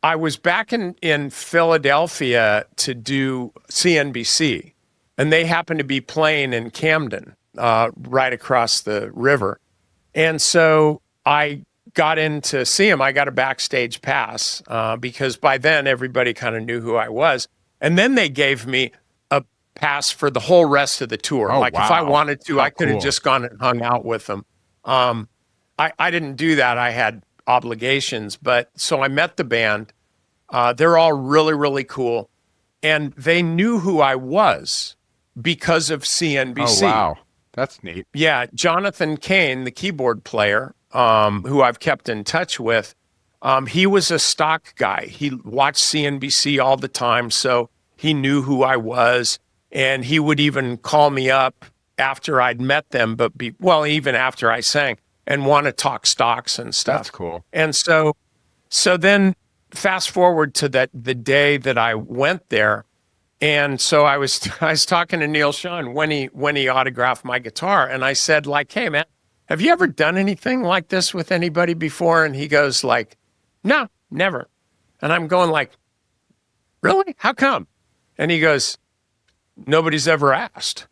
I was back in Philadelphia to do CNBC. And they happened to be playing in Camden, right across the river. And so I got in to see him. I got a backstage pass because by then everybody kind of knew who I was. And then they gave me a pass for the whole rest of the tour. Oh, like wow. if I wanted to, How I could have cool. just gone and hung out with them. I didn't do that. I had obligations. But so I met the band. They're all really, really cool. And they knew who I was because of CNBC. Oh, wow. That's neat. Yeah, Jonathan Cain, the keyboard player, who I've kept in touch with, he was a stock guy. He watched CNBC all the time, so he knew who I was, and he would even call me up after I'd met them, even after I sang, and want to talk stocks and stuff. That's cool. And so then fast forward to the day that I went there. And so I was talking to Neil Schon when he autographed my guitar, and I said like, hey man, have you ever done anything like this with anybody before? And he goes like, no, never. And I'm going like, really? How come? And he goes, nobody's ever asked.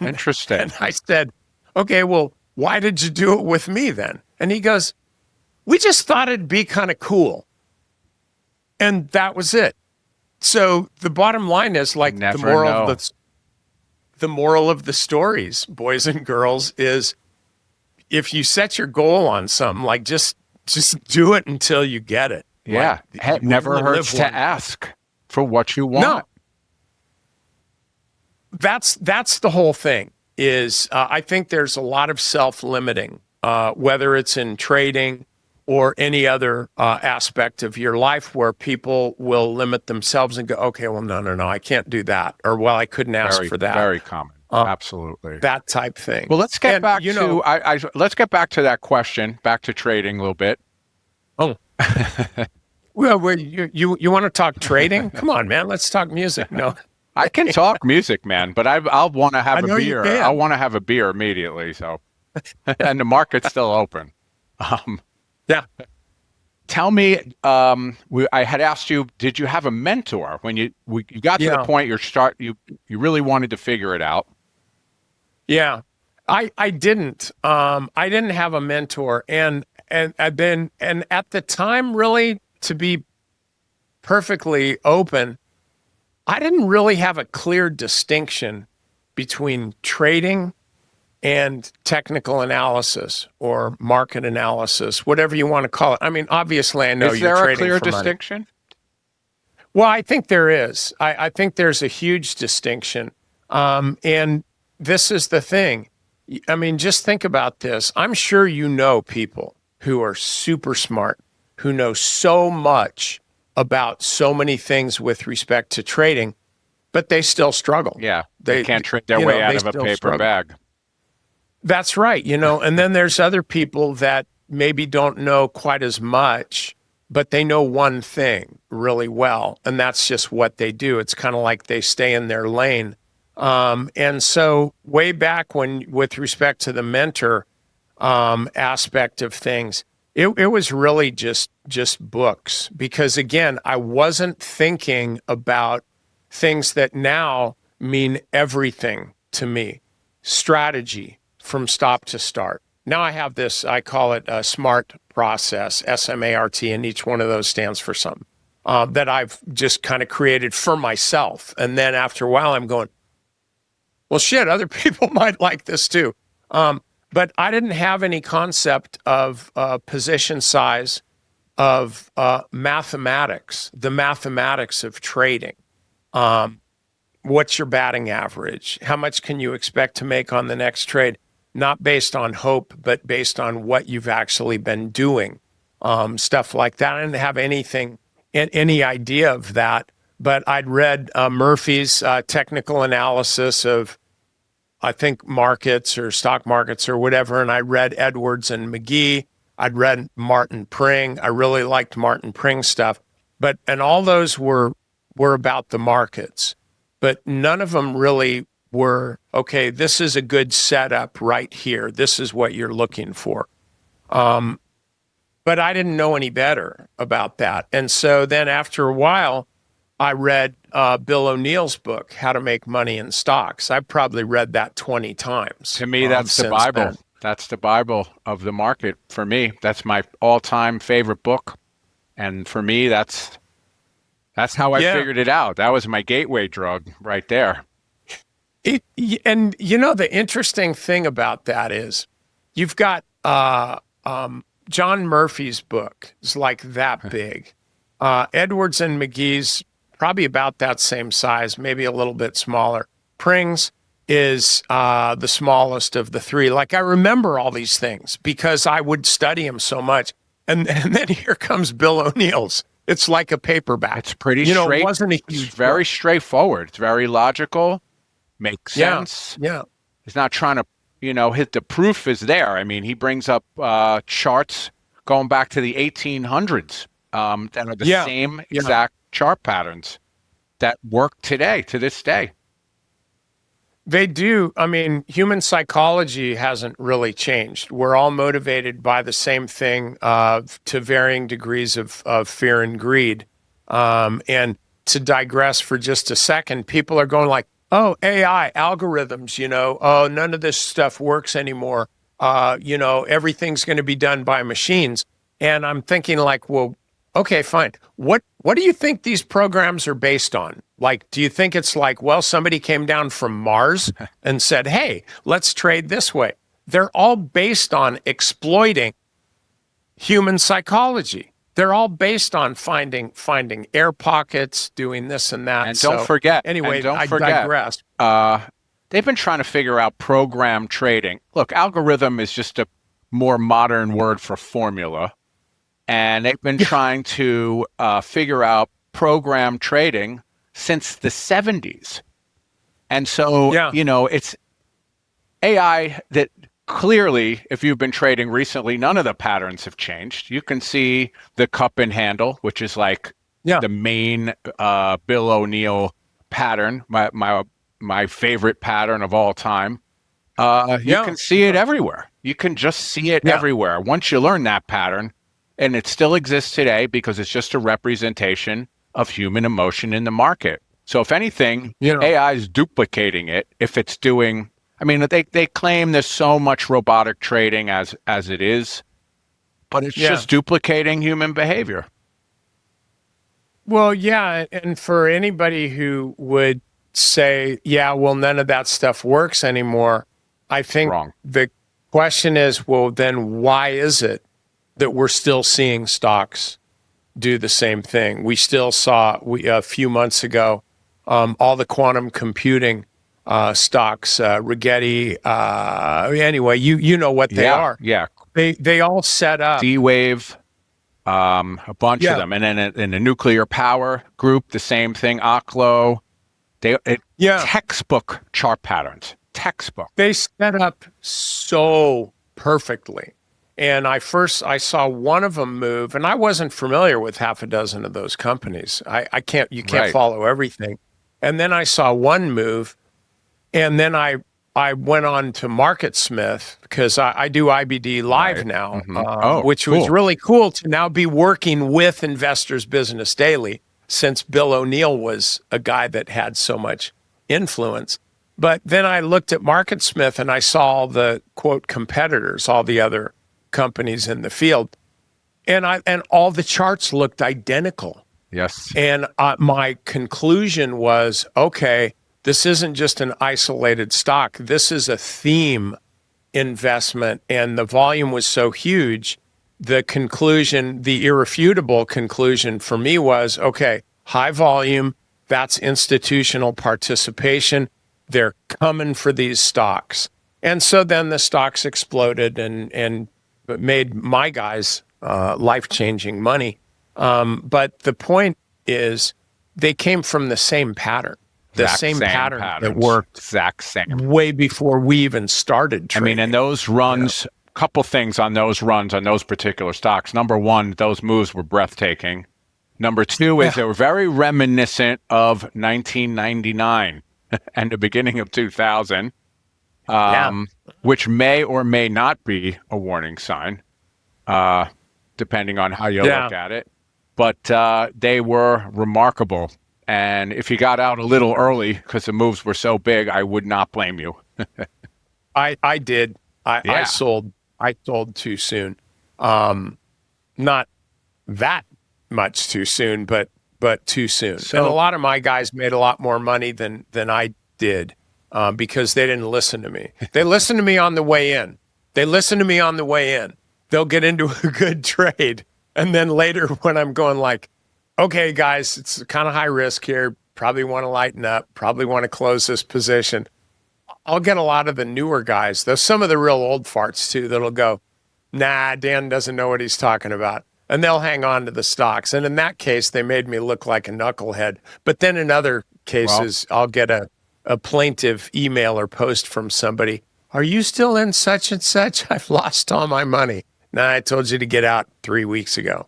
Interesting. And I said, okay, well, why did you do it with me then? And he goes, we just thought it'd be kind of cool. And that was it. So the bottom line is like the moral of the stories, boys and girls, is if you set your goal on something, like just do it until you get it. Yeah. Like, It never hurts to ask for what you want. No. That's the whole thing is I think there's a lot of self-limiting, whether it's in trading or any other aspect of your life where people will limit themselves and go, okay, well, no, I can't do that. Or, well, I couldn't ask for that. Very common. Absolutely. that type thing. Well, let's get And, back to let's get back to that question, back to trading a little bit. oh, well, you want to talk trading? Come on, man. Let's talk music. No, I can talk music, man, but I'll want to have I a know you beer. can. I'll want to have a beer immediately. So, and the market's still open. Yeah. Tell me, I had asked you, did you have a mentor when you got to the point you really wanted to figure it out? Yeah, I didn't. I didn't have a mentor, and at the time, really, to be perfectly open, I didn't really have a clear distinction between trading and technical analysis or market analysis, whatever you want to call it. I mean, obviously, I know Is you're there a trading clear for money. distinction? Well, I think there is. I think there's a huge distinction. And this is the thing. I mean, just think about this. I'm sure you know people who are super smart, who know so much about so many things with respect to trading, but they still struggle. Yeah, they can't trade their way out of a paper bag. That's right. And then there's other people that maybe don't know quite as much, but they know one thing really well, and that's just what they do. It's kind of like they stay in their lane. And so way back when, with respect to the mentor aspect of things, it was really just books, because again, I wasn't thinking about things that now mean everything to me. Strategy from stop to start. Now I have this, I call it a SMART process, SMART, and each one of those stands for something that I've just kind of created for myself. And then after a while, I'm going, well, shit, other people might like this too. But I didn't have any concept of position size, of mathematics, the mathematics of trading. What's your batting average? How much can you expect to make on the next trade? Not based on hope, but based on what you've actually been doing. Stuff like that. I didn't have any idea of that, but I'd read Murphy's technical analysis of, I think, markets or stock markets or whatever, and I read Edwards and McGee. I'd read Martin Pring. I really liked Martin Pring's stuff, and all those were about the markets, but none of them really were, okay, this is a good setup right here. This is what you're looking for. But I didn't know any better about that. And so then after a while, I read Bill O'Neill's book, How to Make Money in Stocks. I've probably read that 20 times. To me, that's the Bible. Then. That's the Bible of the market. For me, that's my all-time favorite book. And for me, that's how I figured it out. That was my gateway drug right there. And the interesting thing about that is you've got John Murphy's book is like that big. Edwards and McGee's probably about that same size, maybe a little bit smaller. Pring's is the smallest of the three. Like, I remember all these things because I would study them so much. And then here comes Bill O'Neill's. It's like a paperback. It's pretty straight. It wasn't a huge It's very straightforward. It's very logical. Makes sense. Yeah. He's not trying to, the proof is there. I mean, he brings up charts going back to the 1800s that are the same exact chart patterns that work today, to this day. They do. I mean, human psychology hasn't really changed. We're all motivated by the same thing to varying degrees of fear and greed. And to digress for just a second, people are going like, oh, AI, algorithms, oh, none of this stuff works anymore. Everything's going to be done by machines. And I'm thinking like, well, okay, fine. What do you think these programs are based on? Like, do you think it's like, well, somebody came down from Mars and said, hey, let's trade this way? They're all based on exploiting human psychology. They're all based on finding air pockets, doing this and that. And don't forget. Anyway, I digress. They've been trying to figure out program trading. Look, algorithm is just a more modern word for formula. And they've been trying to figure out program trading since the 70s. And so, Yeah. it's AI that clearly, if you've been trading recently, none of the patterns have changed. You can see the cup and handle, which is like Yeah. the main Bill O'Neill pattern, my favorite pattern of all time. You Yeah. can see it everywhere. You can just see it Yeah. everywhere. Once you learn that pattern, and it still exists today because it's just a representation of human emotion in the market. So if anything, AI is duplicating it if it's doing. I mean, they claim there's so much robotic trading as it is, but it's Yeah. just duplicating human behavior. Well, yeah. And for anybody who would say, yeah, well, none of that stuff works anymore, I think Wrong. the question is, well, then why is it that we're still seeing stocks do the same thing? We still saw a few months ago all the quantum computing stocks, Rigetti. Anyway, you know what they are. Yeah. They all set up. D-Wave, a bunch of Yeah. them, and then in the nuclear power group, the same thing. Oklo, textbook chart patterns. Textbook. They set up so perfectly. And I saw one of them move, and I wasn't familiar with half a dozen of those companies. You can't Right. follow everything. And then I saw one move, and then I went on to MarketSmith because I do IBD live Right. now, Mm-hmm. which was really cool to now be working with Investors Business Daily, since Bill O'Neill was a guy that had so much influence. But then I looked at MarketSmith and I saw all the quote competitors, all the other companies in the field, and all the charts looked identical. Yes. And my conclusion was, okay, this isn't just an isolated stock. This is a theme investment, and the volume was so huge. The conclusion, the irrefutable conclusion for me was, okay, high volume, that's institutional participation. They're coming for these stocks. And so then the stocks exploded and made my guys life-changing money. But the point is, they came from the same pattern. The same pattern that worked exact same way before we even started trading. I mean, and those runs, couple things on those runs on those particular stocks. Number one, those moves were breathtaking. Number two is they were very reminiscent of 1999 and the beginning of 2000, which may or may not be a warning sign, depending on how you look at it. But they were remarkable. And if you got out a little early because the moves were so big, I would not blame you. I did. I sold too soon. Not that much too soon, but too soon. So, and a lot of my guys made a lot more money than I did because they didn't listen to me. They listened to me on the way in. They'll get into a good trade. And then later when I'm going like, okay, guys, it's kind of high risk here. Probably want to lighten up. Probably want to close this position. I'll get a lot of the newer guys, though some of the real old farts too, that'll go, nah, Dan doesn't know what he's talking about. And they'll hang on to the stocks. And in that case, they made me look like a knucklehead. But then in other cases, I'll get a plaintive email or post from somebody. Are you still in such and such? I've lost all my money. Nah, I told you to get out 3 weeks ago.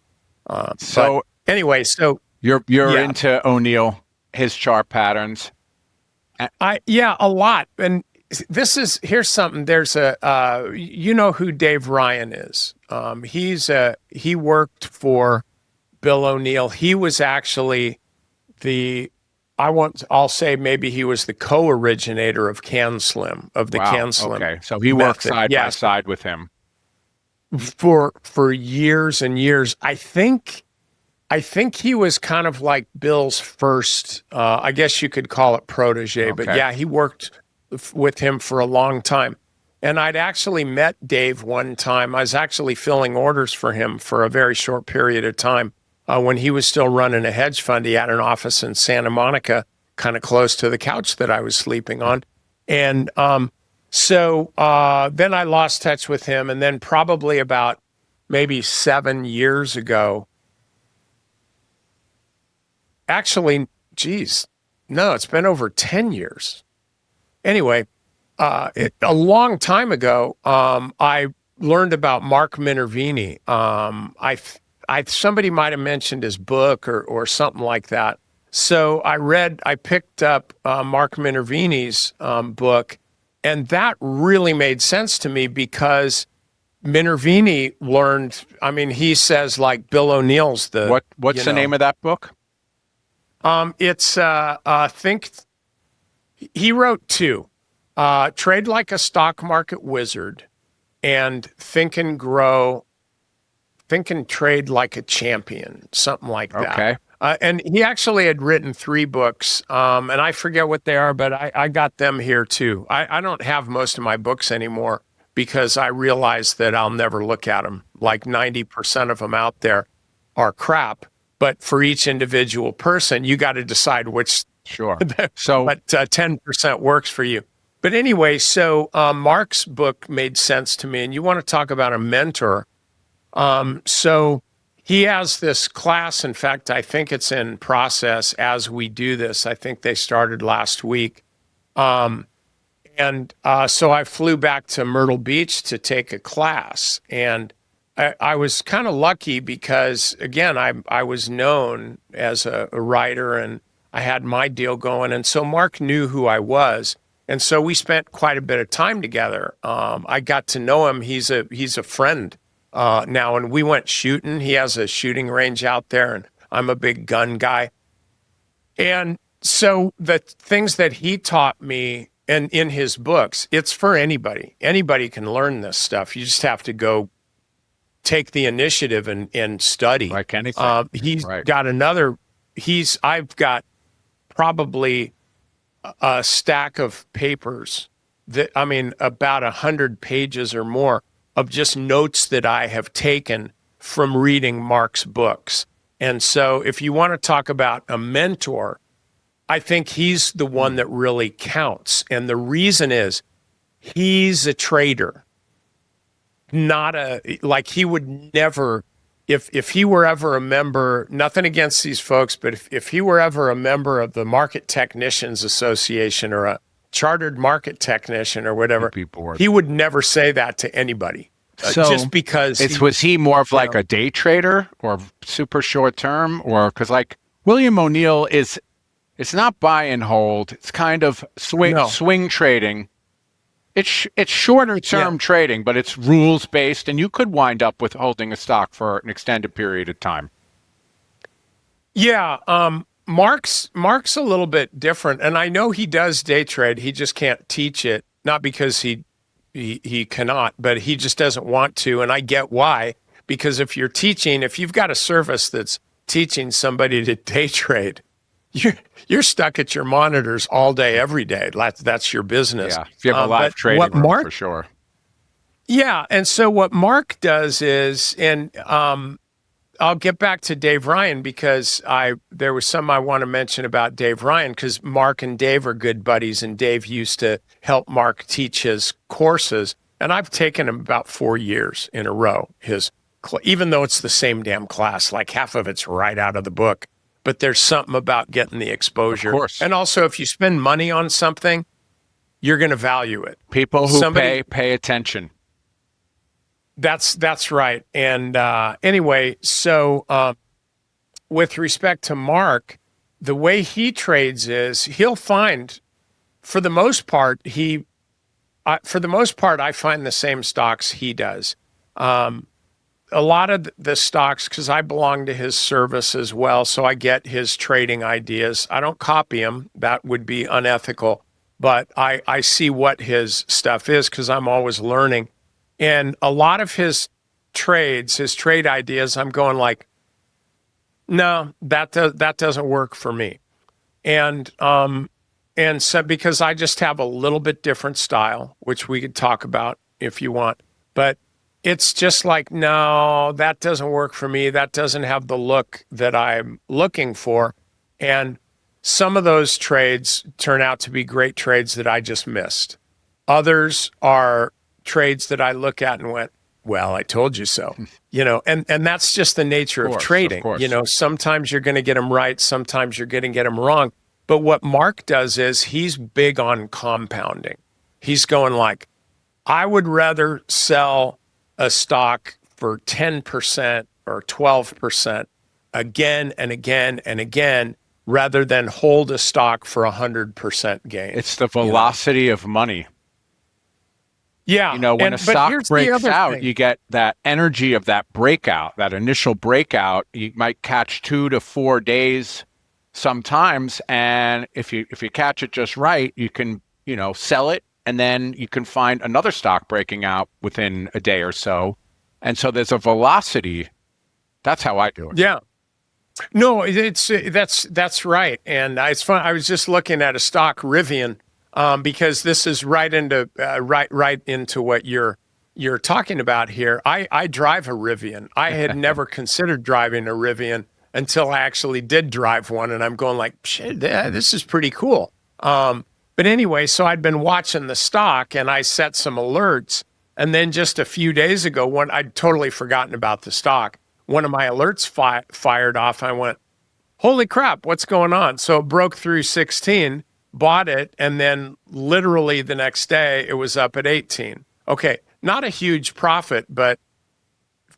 So anyway, so you're into O'Neill, his chart patterns. A lot. And here's something. There's you know who Dave Ryan is. He worked for Bill O'Neill. He was actually I'll say maybe he was the co-originator of CanSlim, of the CanSlim. Okay, so he worked side by side with him for years and years. I think he was kind of like Bill's first, I guess you could call it protege, but yeah, he worked with him for a long time. And I'd actually met Dave one time. I was actually filling orders for him for a very short period of time when he was still running a hedge fund. He had an office in Santa Monica, kind of close to the couch that I was sleeping on. And so then I lost touch with him. And then probably about maybe 7 years ago, actually, geez, no, it's been over 10 years. anyway, a long time ago, I learned about Mark Minervini. Somebody might have mentioned his book or something like that. So I picked up Mark Minervini's book, and that really made sense to me because Minervini learned. I mean, he says like Bill O'Neill's what's the name of that book? It's think he wrote two. Trade Like a Stock Market Wizard and Think and Trade Like a Champion, something like that. Okay. And he actually had written three books, and I forget what they are, but I got them here too. I don't have most of my books anymore because I realized that I'll never look at them. Like 90% of them out there are crap, but for each individual person, you got to decide which. Sure. But 10% works for you. But anyway, so Mark's book made sense to me, and you want to talk about a mentor. So he has this class. In fact, I think it's in process as we do this. I think they started last week. So I flew back to Myrtle Beach to take a class, and I was kind of lucky because, again, I was known as a writer, and I had my deal going, and so Mark knew who I was. And so we spent quite a bit of time together. I got to know him. He's a friend now, and we went shooting. He has a shooting range out there, and I'm a big gun guy. And so the things that he taught me and in his books, it's for anybody. Anybody can learn this stuff. You just have to go take the initiative and study. Like anything. He's right. got another. I've got probably a stack of papers about 100 pages or more of just notes that I have taken from reading Mark's books. And so if you want to talk about a mentor, I think he's the one that really counts. And the reason is he's a trader, he would never, if he were ever a member, nothing against these folks, but if he were ever a member of the Market Technicians Association or a chartered market technician or whatever, he would never say that to anybody. Just because was he more of like a day trader or super short term, or because like William O'Neill it's not buy and hold, it's kind of swing trading. It's shorter term trading, but it's rules based, and you could wind up with holding a stock for an extended period of time. Yeah, Mark's a little bit different, and I know he does day trade. He just can't teach it, not because he cannot, but he just doesn't want to, and I get why. Because if you've got a service that's teaching somebody to day trade, you're stuck at your monitors all day, every day. That's your business. Yeah, if you have a live trading room, for sure. Yeah, and so what Mark does is, and I'll get back to Dave Ryan because there was some I want to mention about Dave Ryan because Mark and Dave are good buddies, and Dave used to help Mark teach his courses, and I've taken him about 4 years in a row. Even though it's the same damn class, like half of it's right out of the book. But there's something about getting the exposure. Of course. And also, if you spend money on something, you're going to value it. People who pay attention. That's right. And anyway, so with respect to Mark, the way he trades is he'll find, for the most part, I find the same stocks he does. A lot of the stocks, because I belong to his service as well, so I get his trading ideas. I don't copy him. That would be unethical. But I see what his stuff is because I'm always learning. And a lot of his trade ideas, I'm going like, no, that doesn't work for me. And so because I just have a little bit different style, which we could talk about if you want. But it's just like, no, that doesn't work for me. That doesn't have the look that I'm looking for. And some of those trades turn out to be great trades that I just missed. Others are trades that I look at and went, well, I told you so. And that's just the nature of trading. Sometimes you're going to get them right. Sometimes you're going to get them wrong. But what Mark does is he's big on compounding. He's going like, I would rather sell a stock for 10% or 12% again and again and again rather than hold a stock for 100% gain. It's the velocity of money. Yeah. When a stock breaks out, you get that energy of that breakout, that initial breakout. You might catch 2 to 4 days sometimes. And if you catch it just right, you can, sell it. And then you can find another stock breaking out within a day or so. And so there's a velocity. That's how I do it. Yeah. No, that's right. And it's fun. I was just looking at a stock, Rivian, because this is right into what you're talking about here. I drive a Rivian. I had never considered driving a Rivian until I actually did drive one, and I'm going like, shit, this is pretty cool. But anyway, so I'd been watching the stock, and I set some alerts, and then just a few days ago, I'd totally forgotten about the stock. One of my alerts fired off. I went, holy crap, what's going on? So it broke through 16, bought it, and then literally the next day, it was up at 18. Okay, not a huge profit, but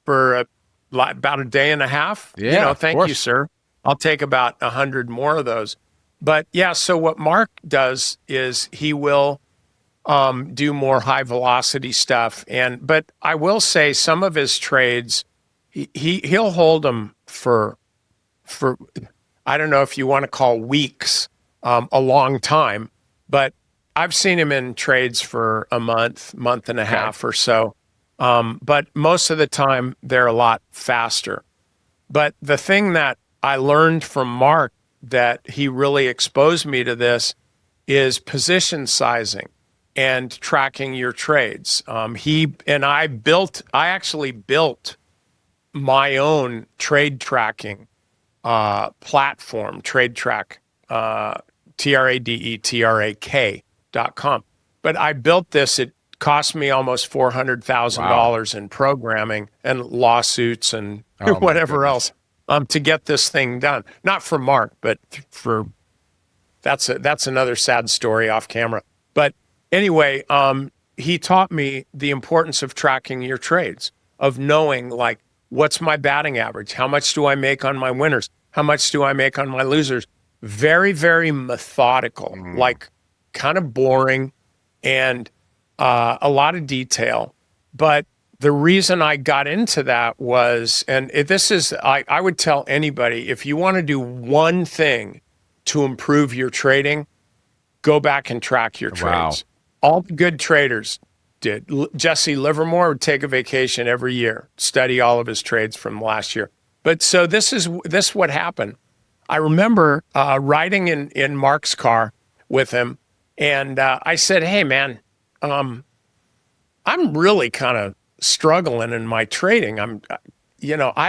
for about a day and a half, thank you, sir. I'll take about 100 more of those. But yeah, so what Mark does is he will do more high velocity stuff. But I will say some of his trades, he'll hold them for I don't know if you want to call weeks, a long time, but I've seen him in trades for a month and a half or so. But most of the time they're a lot faster. But the thing that I learned from Mark that he really exposed me to this is position sizing and tracking your trades. I actually built my own trade tracking platform, TradeTrack, TradeTrak.com. But I built this. It cost me almost $400,000 in programming and lawsuits and whatever else to get this thing done. Not for Mark, but that's another sad story off camera. But anyway, he taught me the importance of tracking your trades, of knowing like, what's my batting average? How much do I make on my winners? How much do I make on my losers? Very, very methodical, like kind of boring and a lot of detail. But the reason I got into that was, I would tell anybody, if you want to do one thing to improve your trading, go back and track your trades. All the good traders did. Jesse Livermore would take a vacation every year, study all of his trades from last year. But so this is what happened. I remember riding in Mark's car with him, and I said, hey, man, I'm really kind of struggling in my trading. I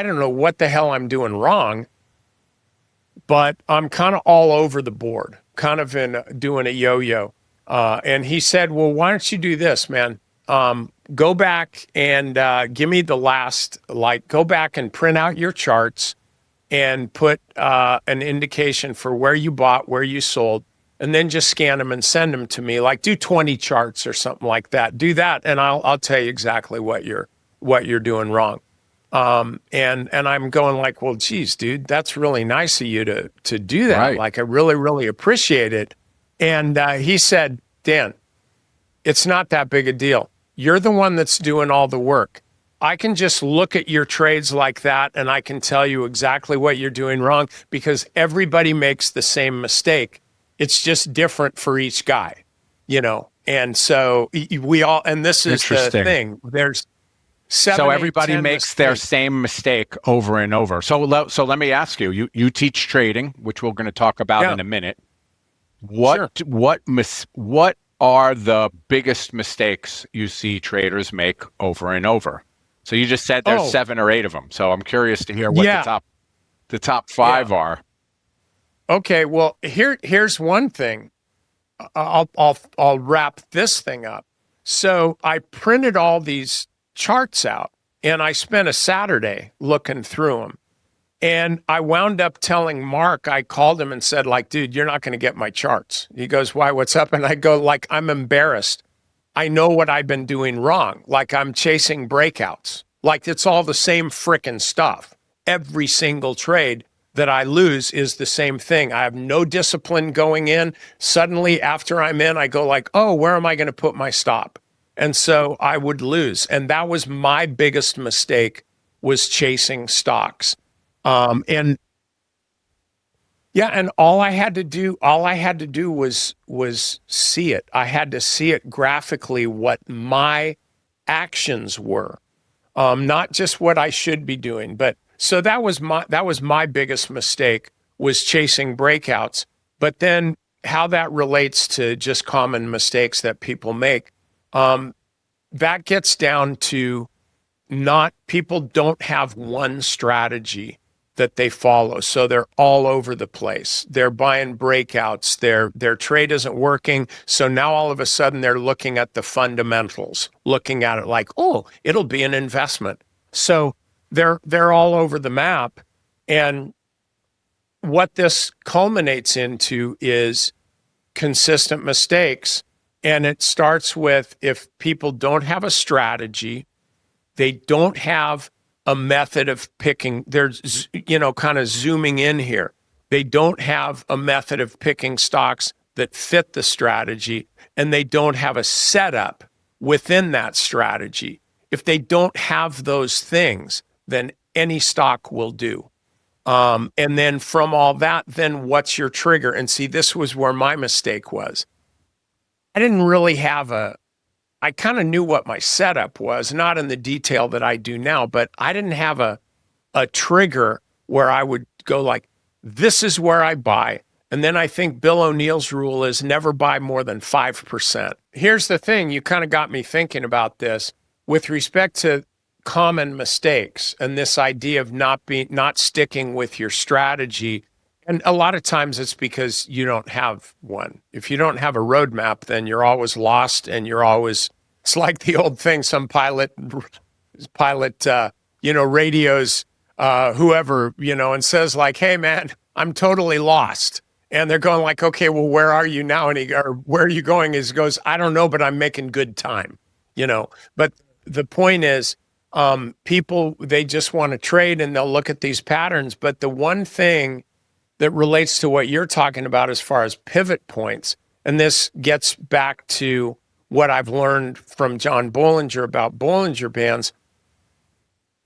don't know what the hell I'm doing wrong, but I'm kind of all over the board, kind of doing a yo-yo. And he said, well, why don't you do this, man? Go back and give me the last, go back and print out your charts and put an indication for where you bought, where you sold, and then just scan them and send them to me. Like do 20 charts or something like that. Do that, and I'll tell you exactly what you're doing wrong. And I'm going like, well, geez, dude, that's really nice of you to do that. Right. Like I really, really appreciate it. And he said, Dan, it's not that big a deal. You're the one that's doing all the work. I can just look at your trades like that and I can tell you exactly what you're doing wrong because everybody makes the same mistake. It's just different for each guy, And so we all, and this is the thing. There's 7, so 8, everybody 10 makes mistakes. their same mistake over and over. So let me ask you. You teach trading, which we're going to talk about in a minute. What are the biggest mistakes you see traders make over and over? So you just said there's 7 or 8 of them. So I'm curious to hear what the top 5 are. Okay, well, here's one thing. I'll wrap this thing up. So I printed all these charts out and I spent a Saturday looking through them. And I wound up telling Mark, I called him and said, like, dude, you're not going to get my charts. He goes, why, what's up? And I go, like, I'm embarrassed. I know what I've been doing wrong. Like, I'm chasing breakouts. Like, it's all the same frickin' stuff. Every single trade that I lose is the same thing. I have no discipline going in. Suddenly, after I'm in, I go like, oh, where am I going to put my stop? And so I would lose. And that was my biggest mistake, was chasing stocks. And yeah, and all I had to do was see it. I had to see it graphically, what my actions were, not just what I should be doing. But so that was my biggest mistake, was chasing breakouts. But then how that relates to just common mistakes that people make, that gets down to, not people don't have one strategy that they follow. So they're all over the place. They're buying breakouts. Their trade isn't working. So now all of a sudden they're looking at the fundamentals, looking at it like, oh, it'll be an investment. So they're all over the map. And what this culminates into is consistent mistakes. And it starts with, if people don't have a strategy, they don't have a method of picking, there's, kind of zooming in here. They don't have a method of picking stocks that fit the strategy, and they don't have a setup within that strategy. If they don't have those things, then any stock will do. And then from all that, then what's your trigger? And see, this was where my mistake was. I didn't really have I kind of knew what my setup was, not in the detail that I do now, but I didn't have a trigger where I would go like, this is where I buy. And then I think Bill O'Neill's rule is never buy more than 5%. Here's the thing, you kind of got me thinking about this with respect to common mistakes and this idea of not sticking with your strategy. And a lot of times it's because you don't have one. If you don't have a roadmap, then you're always lost, and it's like the old thing, some pilot, radios, whoever, and says like, hey man, I'm totally lost. And they're going like, okay, well, where are you now? And where are you going? He goes, I don't know, but I'm making good time, But the point is, people, they just want to trade and they'll look at these patterns. But the one thing that relates to what you're talking about as far as pivot points, and this gets back to what I've learned from John Bollinger about Bollinger Bands,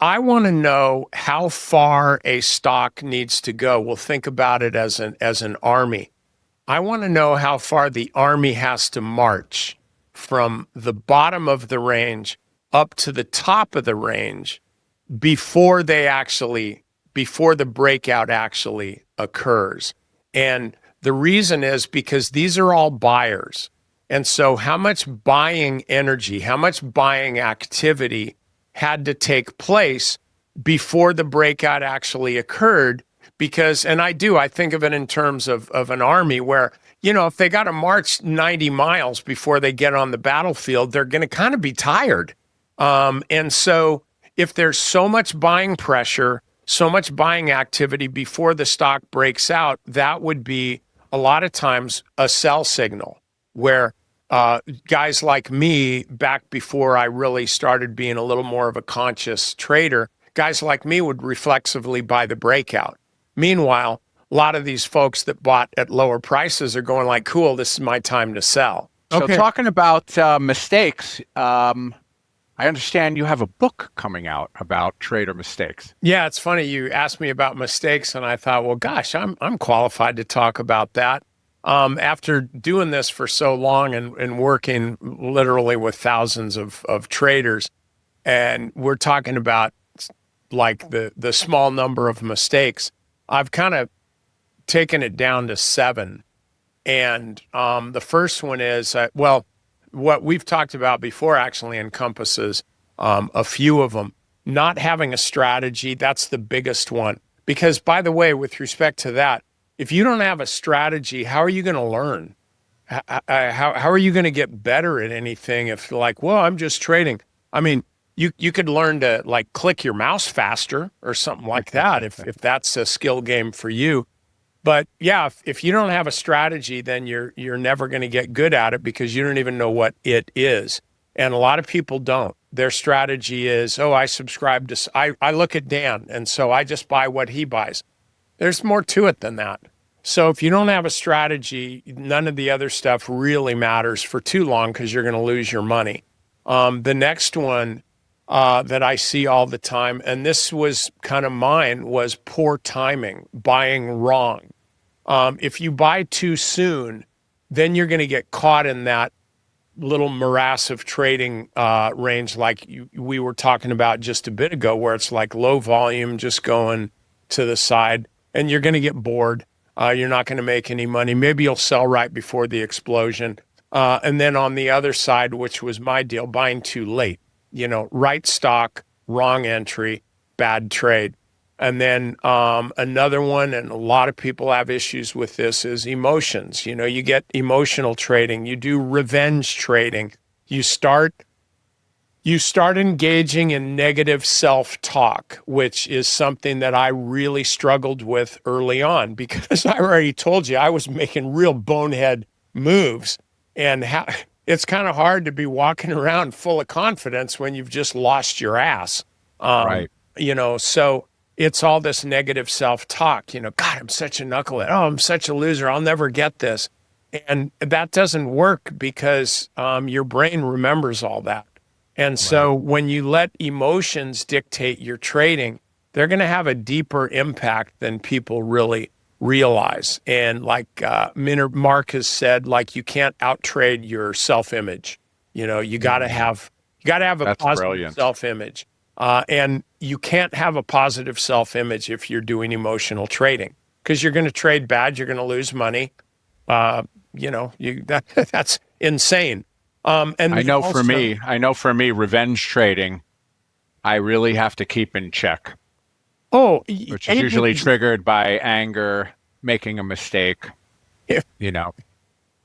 I want to know how far a stock needs to go. We'll think about it as an army. I want to know how far the army has to march from the bottom of the range up to the top of the range before the breakout actually occurs. And the reason is because these are all buyers. And so how much buying energy, how much buying activity had to take place before the breakout actually occurred? Because, and I think of it in terms of an army where, if they got to march 90 miles before they get on the battlefield, they're going to kind of be tired. And so if there's so much buying pressure, so much buying activity before the stock breaks out, that would be a lot of times a sell signal, where guys like me, back before I really started being a little more of a conscious trader, guys like me would reflexively buy the breakout. Meanwhile, a lot of these folks that bought at lower prices are going like, cool, this is my time to sell. Okay. So talking about mistakes, I understand you have a book coming out about trader mistakes. Yeah, it's funny. You asked me about mistakes, and I thought, well, gosh, I'm qualified to talk about that. After doing this for so long and working literally with thousands of traders, and we're talking about like the small number of mistakes, I've kind of taken it down to 7. And the first one is, what we've talked about before actually encompasses a few of them. Not having a strategy, that's the biggest one. Because, by the way, with respect to that, if you don't have a strategy, how are you going to learn? How are you going to get better at anything if you're like, well, I'm just trading? I mean, you could learn to like click your mouse faster or something like that if that's a skill game for you. But yeah, if you don't have a strategy, then you're never going to get good at it because you don't even know what it is. And a lot of people don't. Their strategy is, oh, I subscribe to, I look at Dan, and so I just buy what he buys. There's more to it than that. So if you don't have a strategy, none of the other stuff really matters for too long because you're going to lose your money. The next one that I see all the time, and this was kind of mine, was poor timing, buying wrong. If you buy too soon, then you're going to get caught in that little morass of trading range like we were talking about just a bit ago, where it's like low volume, just going to the side, and you're going to get bored. You're not going to make any money. Maybe you'll sell right before the explosion. And then on the other side, which was my deal, buying too late, right stock, wrong entry, bad trade. And then another one, and a lot of people have issues with this, is emotions. You get emotional trading. You do revenge trading. You start engaging in negative self-talk, which is something that I really struggled with early on because I already told you I was making real bonehead moves. And it's kind of hard to be walking around full of confidence when you've just lost your ass. Right. So it's all this negative self-talk, God, I'm such a knucklehead. Oh, I'm such a loser. I'll never get this. And that doesn't work because your brain remembers all that. And so when you let emotions dictate your trading, they're going to have a deeper impact than people really realize. And like Mark has said, like you can't out-trade your self-image. You got to have a positive self-image. And you can't have a positive self-image if you're doing emotional trading because you're going to trade bad. You're going to lose money. That's insane. And I know for me, revenge trading, I really have to keep in check. Oh, which is usually triggered by anger, making a mistake.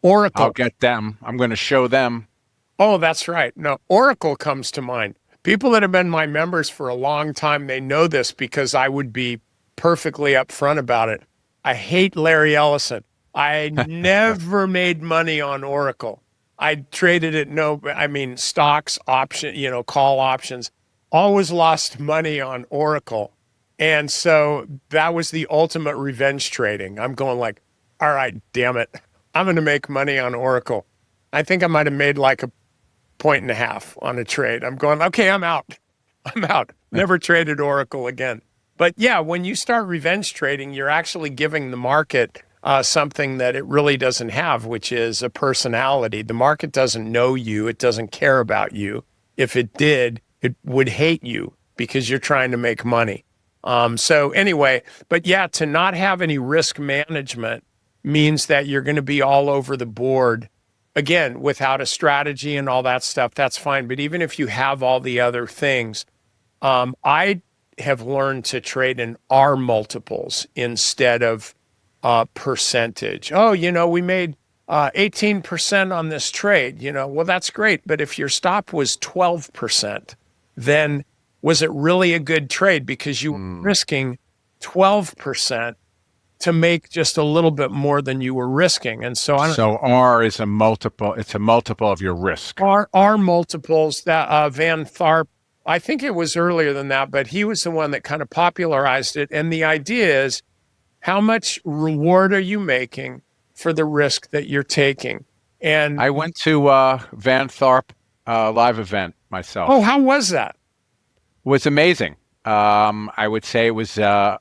Oracle. I'll get them. I'm going to show them. Oh, that's right. No, Oracle comes to mind. People that have been my members for a long time, they know this because I would be perfectly upfront about it. I hate Larry Ellison. I never made money on Oracle. I traded at stocks, call options, always lost money on Oracle. And so that was the ultimate revenge trading. I'm going like, all right, damn it. I'm going to make money on Oracle. I think I might have made like 1.5 points on a trade. I'm going, okay, I'm out. Never traded Oracle again. But yeah, when you start revenge trading, you're actually giving the market something that it really doesn't have, which is a personality. The market doesn't know you. It doesn't care about you. If it did, it would hate you because you're trying to make money. So anyway, but yeah, to not have any risk management means that you're going to be all over the board. Again, without a strategy and all that stuff, that's fine. But even if you have all the other things, I have learned to trade in R multiples instead of percentage. Oh, we made 18% on this trade. Well, that's great. But if your stop was 12%, then was it really a good trade? Because you were risking 12% to make just a little bit more than you were risking. And so R is a multiple. It's a multiple of your risk. R multiples that Van Tharp, I think it was earlier than that, but he was the one that kind of popularized it. And the idea is, how much reward are you making for the risk that you're taking? And I went to Van Tharp live event myself. Oh, how was that? It was amazing. I would say it was around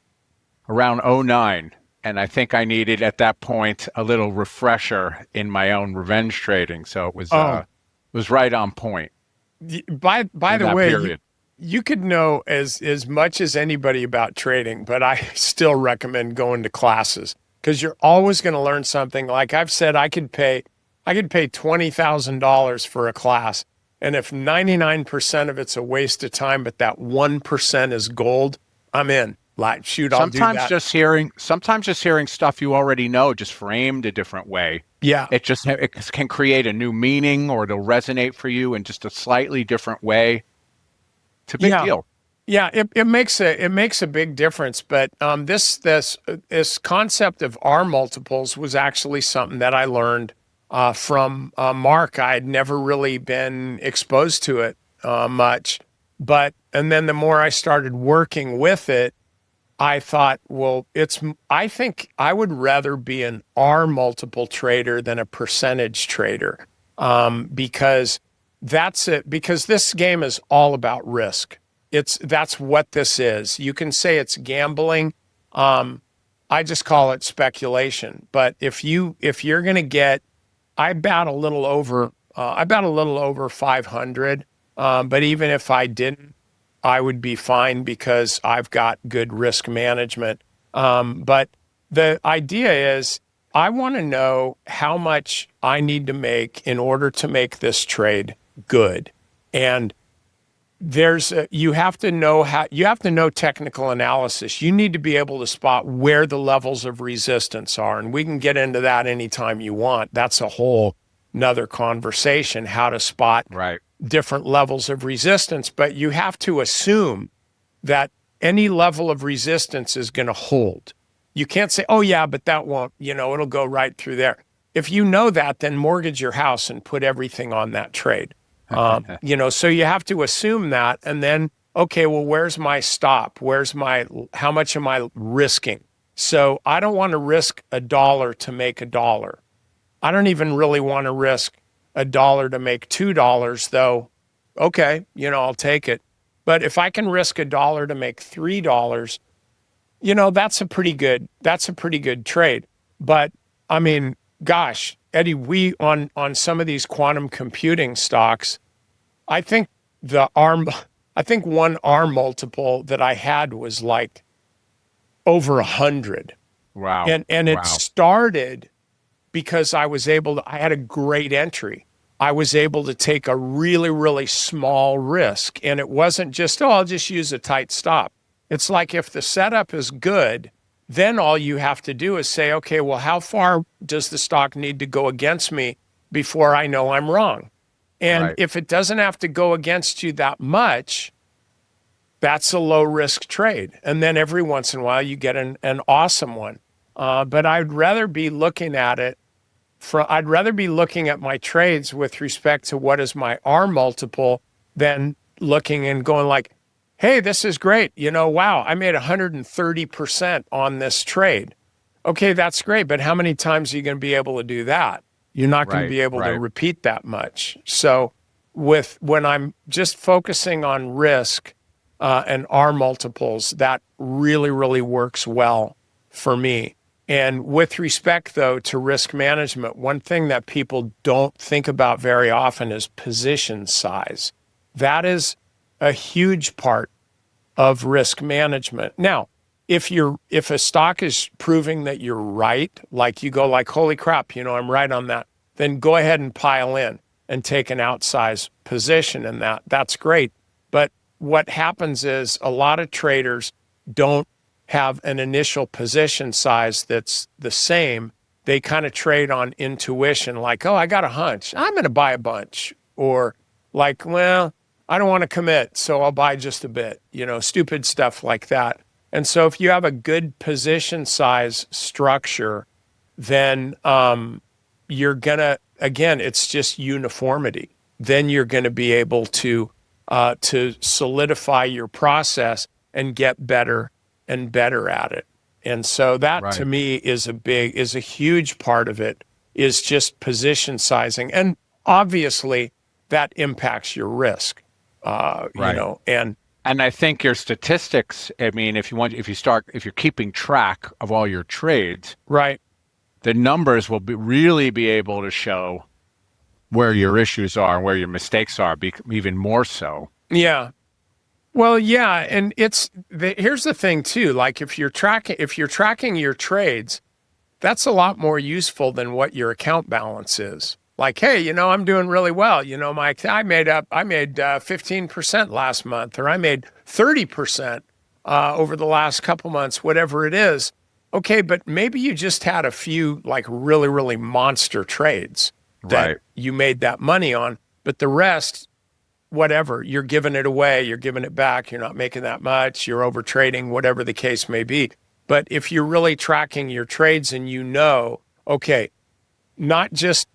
2009. And I think I needed at that point a little refresher in my own revenge trading. So it was right on point. By the way, you could know as much as anybody about trading, but I still recommend going to classes because you're always going to learn something. Like I've said, I could pay $20,000 for a class. And if 99% of it's a waste of time, but that 1% is gold, I'm in. Like, shoot, I'll do that. Sometimes just hearing stuff you already know, just framed a different way. Yeah. It can create a new meaning, or it'll resonate for you in just a slightly different way. It's a big deal. Yeah, it makes a big difference. But this concept of R multiples was actually something that I learned from Mark. I had never really been exposed to it much, and then the more I started working with it, I thought, well, I think I would rather be an R multiple trader than a percentage trader, because that's it. Because this game is all about risk. That's what this is. You can say it's gambling. I just call it speculation. But if you're going to get, I bet a little over 500. But even if I didn't, I would be fine because I've got good risk management. But the idea is I want to know how much I need to make in order to make this trade good. And you have to know technical analysis. You need to be able to spot where the levels of resistance are. And we can get into that anytime you want. That's a whole nother conversation, how to spot different levels of resistance. But you have to assume that any level of resistance is going to hold. You can't say, oh yeah, but that won't, it'll go right through there. If you know that, then mortgage your house and put everything on that trade. So you have to assume that, and then, okay, well, where's my stop? How much am I risking? So I don't want to risk $1 to make $1. I don't even really want to risk $1 to make $2, though. Okay, I'll take it. But if I can risk $1 to make $3, that's a pretty good trade. But I mean, gosh, Eddie, we on some of these quantum computing stocks, I think one R multiple that I had was like over 100. Wow. And it started because I had a great entry. I was able to take a really, really small risk. And it wasn't just, I'll just use a tight stop. It's like if the setup is good, then all you have to do is say, okay, well, how far does the stock need to go against me before I know I'm wrong? And if it doesn't have to go against you that much, that's a low risk trade. And then every once in a while you get an awesome one. But I'd rather be looking at my trades with respect to what is my R multiple than looking and going like, hey, this is great. Wow, I made 130% on this trade. Okay, that's great. But how many times are you going to be able to do that? You're not going to be able to repeat that much. So when I'm just focusing on risk and R multiples, that really, really works well for me. And with respect, though, to risk management, one thing that people don't think about very often is position size. That is a huge part of risk management. Now, if a stock is proving that you're right, like you go like, holy crap, I'm right on that, then go ahead and pile in and take an outsized position in that. That's great. But what happens is a lot of traders don't have an initial position size that's the same. They kind of trade on intuition, like, oh, I got a hunch, I'm going to buy a bunch. Or like, well, I don't want to commit, so I'll buy just a bit, stupid stuff like that. And so if you have a good position size structure, then you're going to, again, it's just uniformity. Then you're going to be able to solidify your process and get better and better at it. And so that to me is a huge part of it, is just position sizing. And obviously that impacts your risk. And I think your statistics, I mean, if you're keeping track of all your trades, the numbers will really be able to show where your issues are and where your mistakes are, even more so. Yeah. Well, yeah, and here's the thing too. Like if you're tracking your trades, that's a lot more useful than what your account balance is. Like, hey, I'm doing really well. I made 15% last month, or I made 30% over the last couple months, whatever it is. Okay, but maybe you just had a few like really, really monster trades that you made that money on, but the rest, whatever, you're giving it away, you're giving it back, you're not making that much, you're over trading, whatever the case may be. But if you're really tracking your trades and okay, not just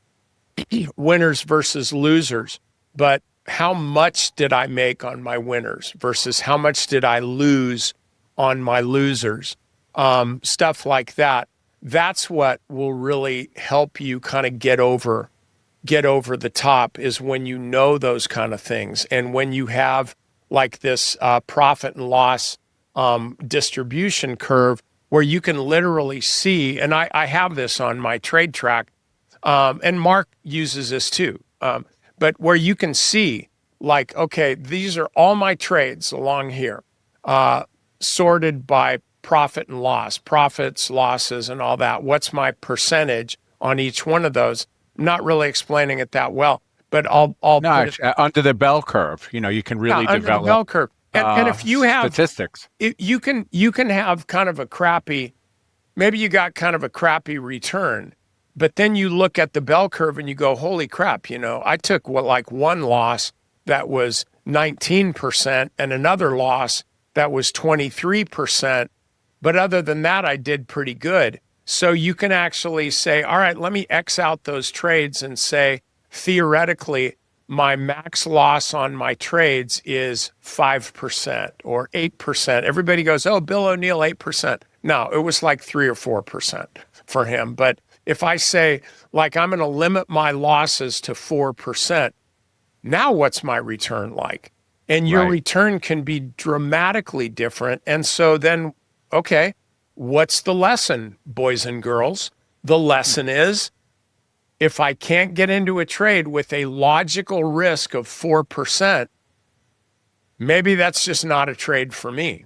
winners versus losers, but how much did I make on my winners versus how much did I lose on my losers? Stuff like that. That's what will really help you kind of get over the top, is when you know those kind of things. And when you have like this profit and loss distribution curve where you can literally see, and I have this on my trade track, and Mark uses this too, but where you can see like, okay, these are all my trades along here, sorted by profit and loss, profits, losses, and all that. What's my percentage on each one of those? I'm not really explaining it that well, but I'll no, under the bell curve. You can really under develop the bell curve. And if you have statistics, you can have kind of a crappy, maybe you got kind of a crappy return, but then you look at the bell curve and you go, holy crap, I took like one loss that was 19% and another loss that was 23%. But other than that, I did pretty good. So you can actually say, all right, let me X out those trades and say, theoretically, my max loss on my trades is 5% or 8%. Everybody goes, oh, Bill O'Neill, 8%. No, it was like 3 or 4% for him. But if I say, like, I'm going to limit my losses to 4%, now what's my return like? And your return can be dramatically different. And so then, okay, what's the lesson, boys and girls? The lesson is, if I can't get into a trade with a logical risk of 4%, maybe that's just not a trade for me.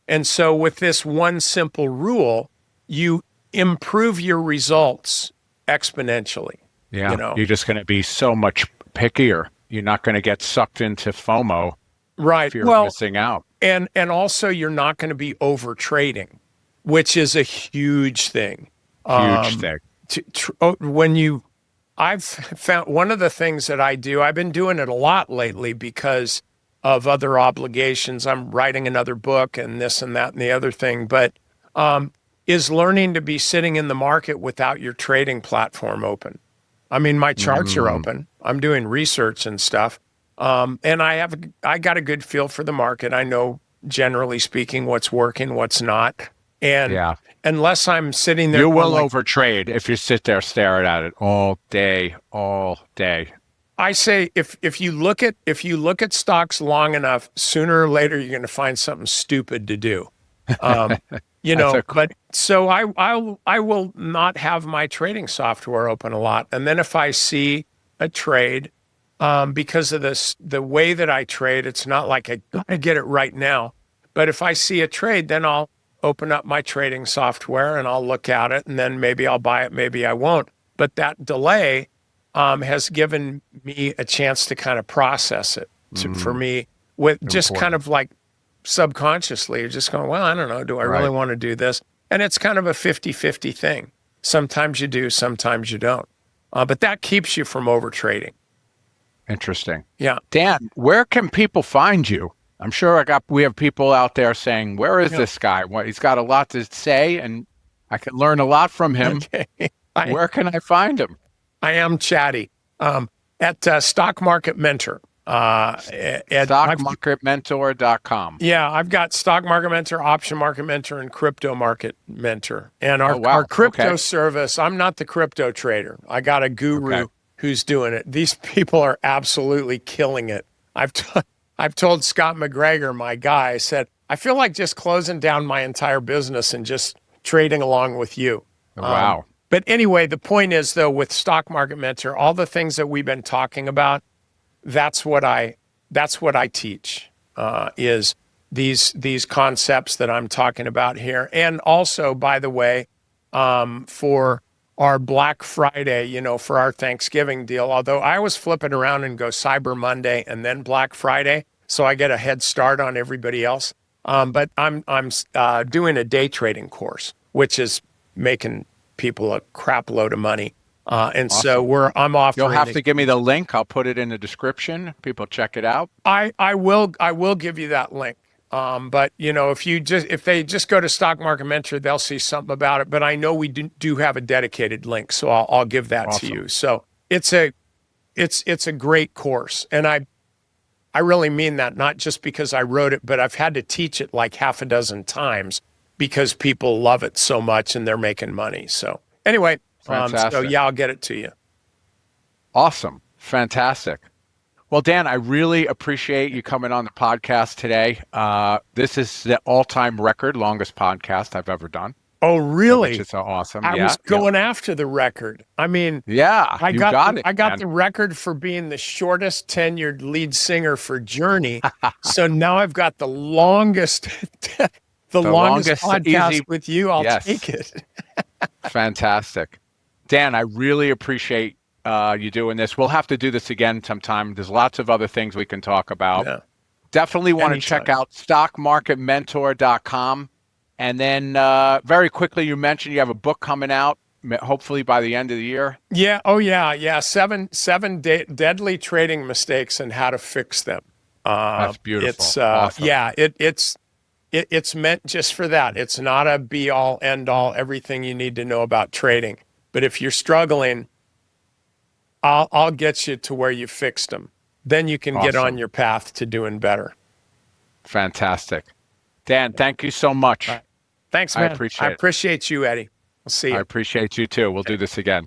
And so with this one simple rule, you improve your results exponentially. Yeah, you're just going to be so much pickier. You're not going to get sucked into FOMO. Right. If you're missing out. And also you're not going to be over trading, which is a huge thing. Huge thing. I've found one of the things that I do, I've been doing it a lot lately because of other obligations. I'm writing another book and this and that and the other thing, but is learning to be sitting in the market without your trading platform open. I mean, my charts are open. I'm doing research and stuff. And I got a good feel for the market. I know, generally speaking, what's working, what's not. And unless I'm sitting there, you will overtrade if you sit there staring at it all day. I say if you look at stocks long enough, sooner or later you're going to find something stupid to do. But so I will not have my trading software open a lot, and then if I see a trade, because of the way that I trade, it's not like I gotta get it right now. But if I see a trade, then I'll open up my trading software and I'll look at it, and then maybe I'll buy it, maybe I won't. But that delay has given me a chance to kind of process it for me with just kind of like subconsciously just going, well, I don't know, do I really want to do this? And it's kind of a 50-50 thing. Sometimes you do, sometimes you don't. But that keeps you from over trading. Interesting. Yeah. Dan, where can people find you? I'm sure we have people out there saying, where is this guy? Well, he's got a lot to say and I can learn a lot from him. Okay. Where can I find him? I am chatty at Stock Market Mentor. StockMarketMentor.com. Yeah, I've got Stock Market Mentor, Option Market Mentor, and Crypto Market Mentor. And our crypto service, I'm not the crypto trader. I got a guru who's doing it. These people are absolutely killing it. I've told Scott McGregor, my guy, I said, I feel like just closing down my entire business and just trading along with you. Wow. But anyway, the point is, though, with Stock Market Mentor, all the things that we've been talking about, that's what I teach, is these concepts that I'm talking about here. And also, by the way, for our Black Friday, for our Thanksgiving deal, although I always flip it around and go Cyber Monday and then Black Friday, so I get a head start on everybody else. But I'm doing a day trading course, which is making people a crap load of money. And so Awesome. I'm You'll offering. have to give me the link. I'll put it in the description. People check it out. I will give you that link. But if they just go to Stock Market Mentor, they'll see something about it. But I know we do have a dedicated link, so I'll give that to Awesome. you. So it's a great course, and I really mean that, not just because I wrote it, but I've had to teach it like half a dozen times because people love it so much and they're making money. So anyway, so Fantastic. yeah, I'll get it to you. Awesome. Fantastic. Well, Dan, I really appreciate you coming on the podcast today. This is the all-time record, longest podcast I've ever done. Oh, really? Which is awesome. I was going after the record. I mean, yeah, I you got it. I got man. the record for being the shortest tenured lead singer for Journey. So now I've got the longest the longest podcast easy, with you. I'll yes. take it. Fantastic. Dan, I really appreciate you doing this. We'll have to do this again sometime. There's lots of other things we can talk about. Yeah. Definitely want to check out stockmarketmentor.com. And then very quickly, you mentioned you have a book coming out, hopefully by the end of the year. Yeah. Oh, yeah. Yeah. Seven deadly trading mistakes and how to fix them. That's beautiful. It's awesome. Yeah. It's meant just for that. It's not a be all end all, everything you need to know about trading. But if you're struggling, I'll get you to where you fixed them. Then you can get on your path to doing better. Fantastic. Dan, thank you so much. Right. Thanks, man. I appreciate you, Eddie. I'll see you. I appreciate you too. We'll do this again.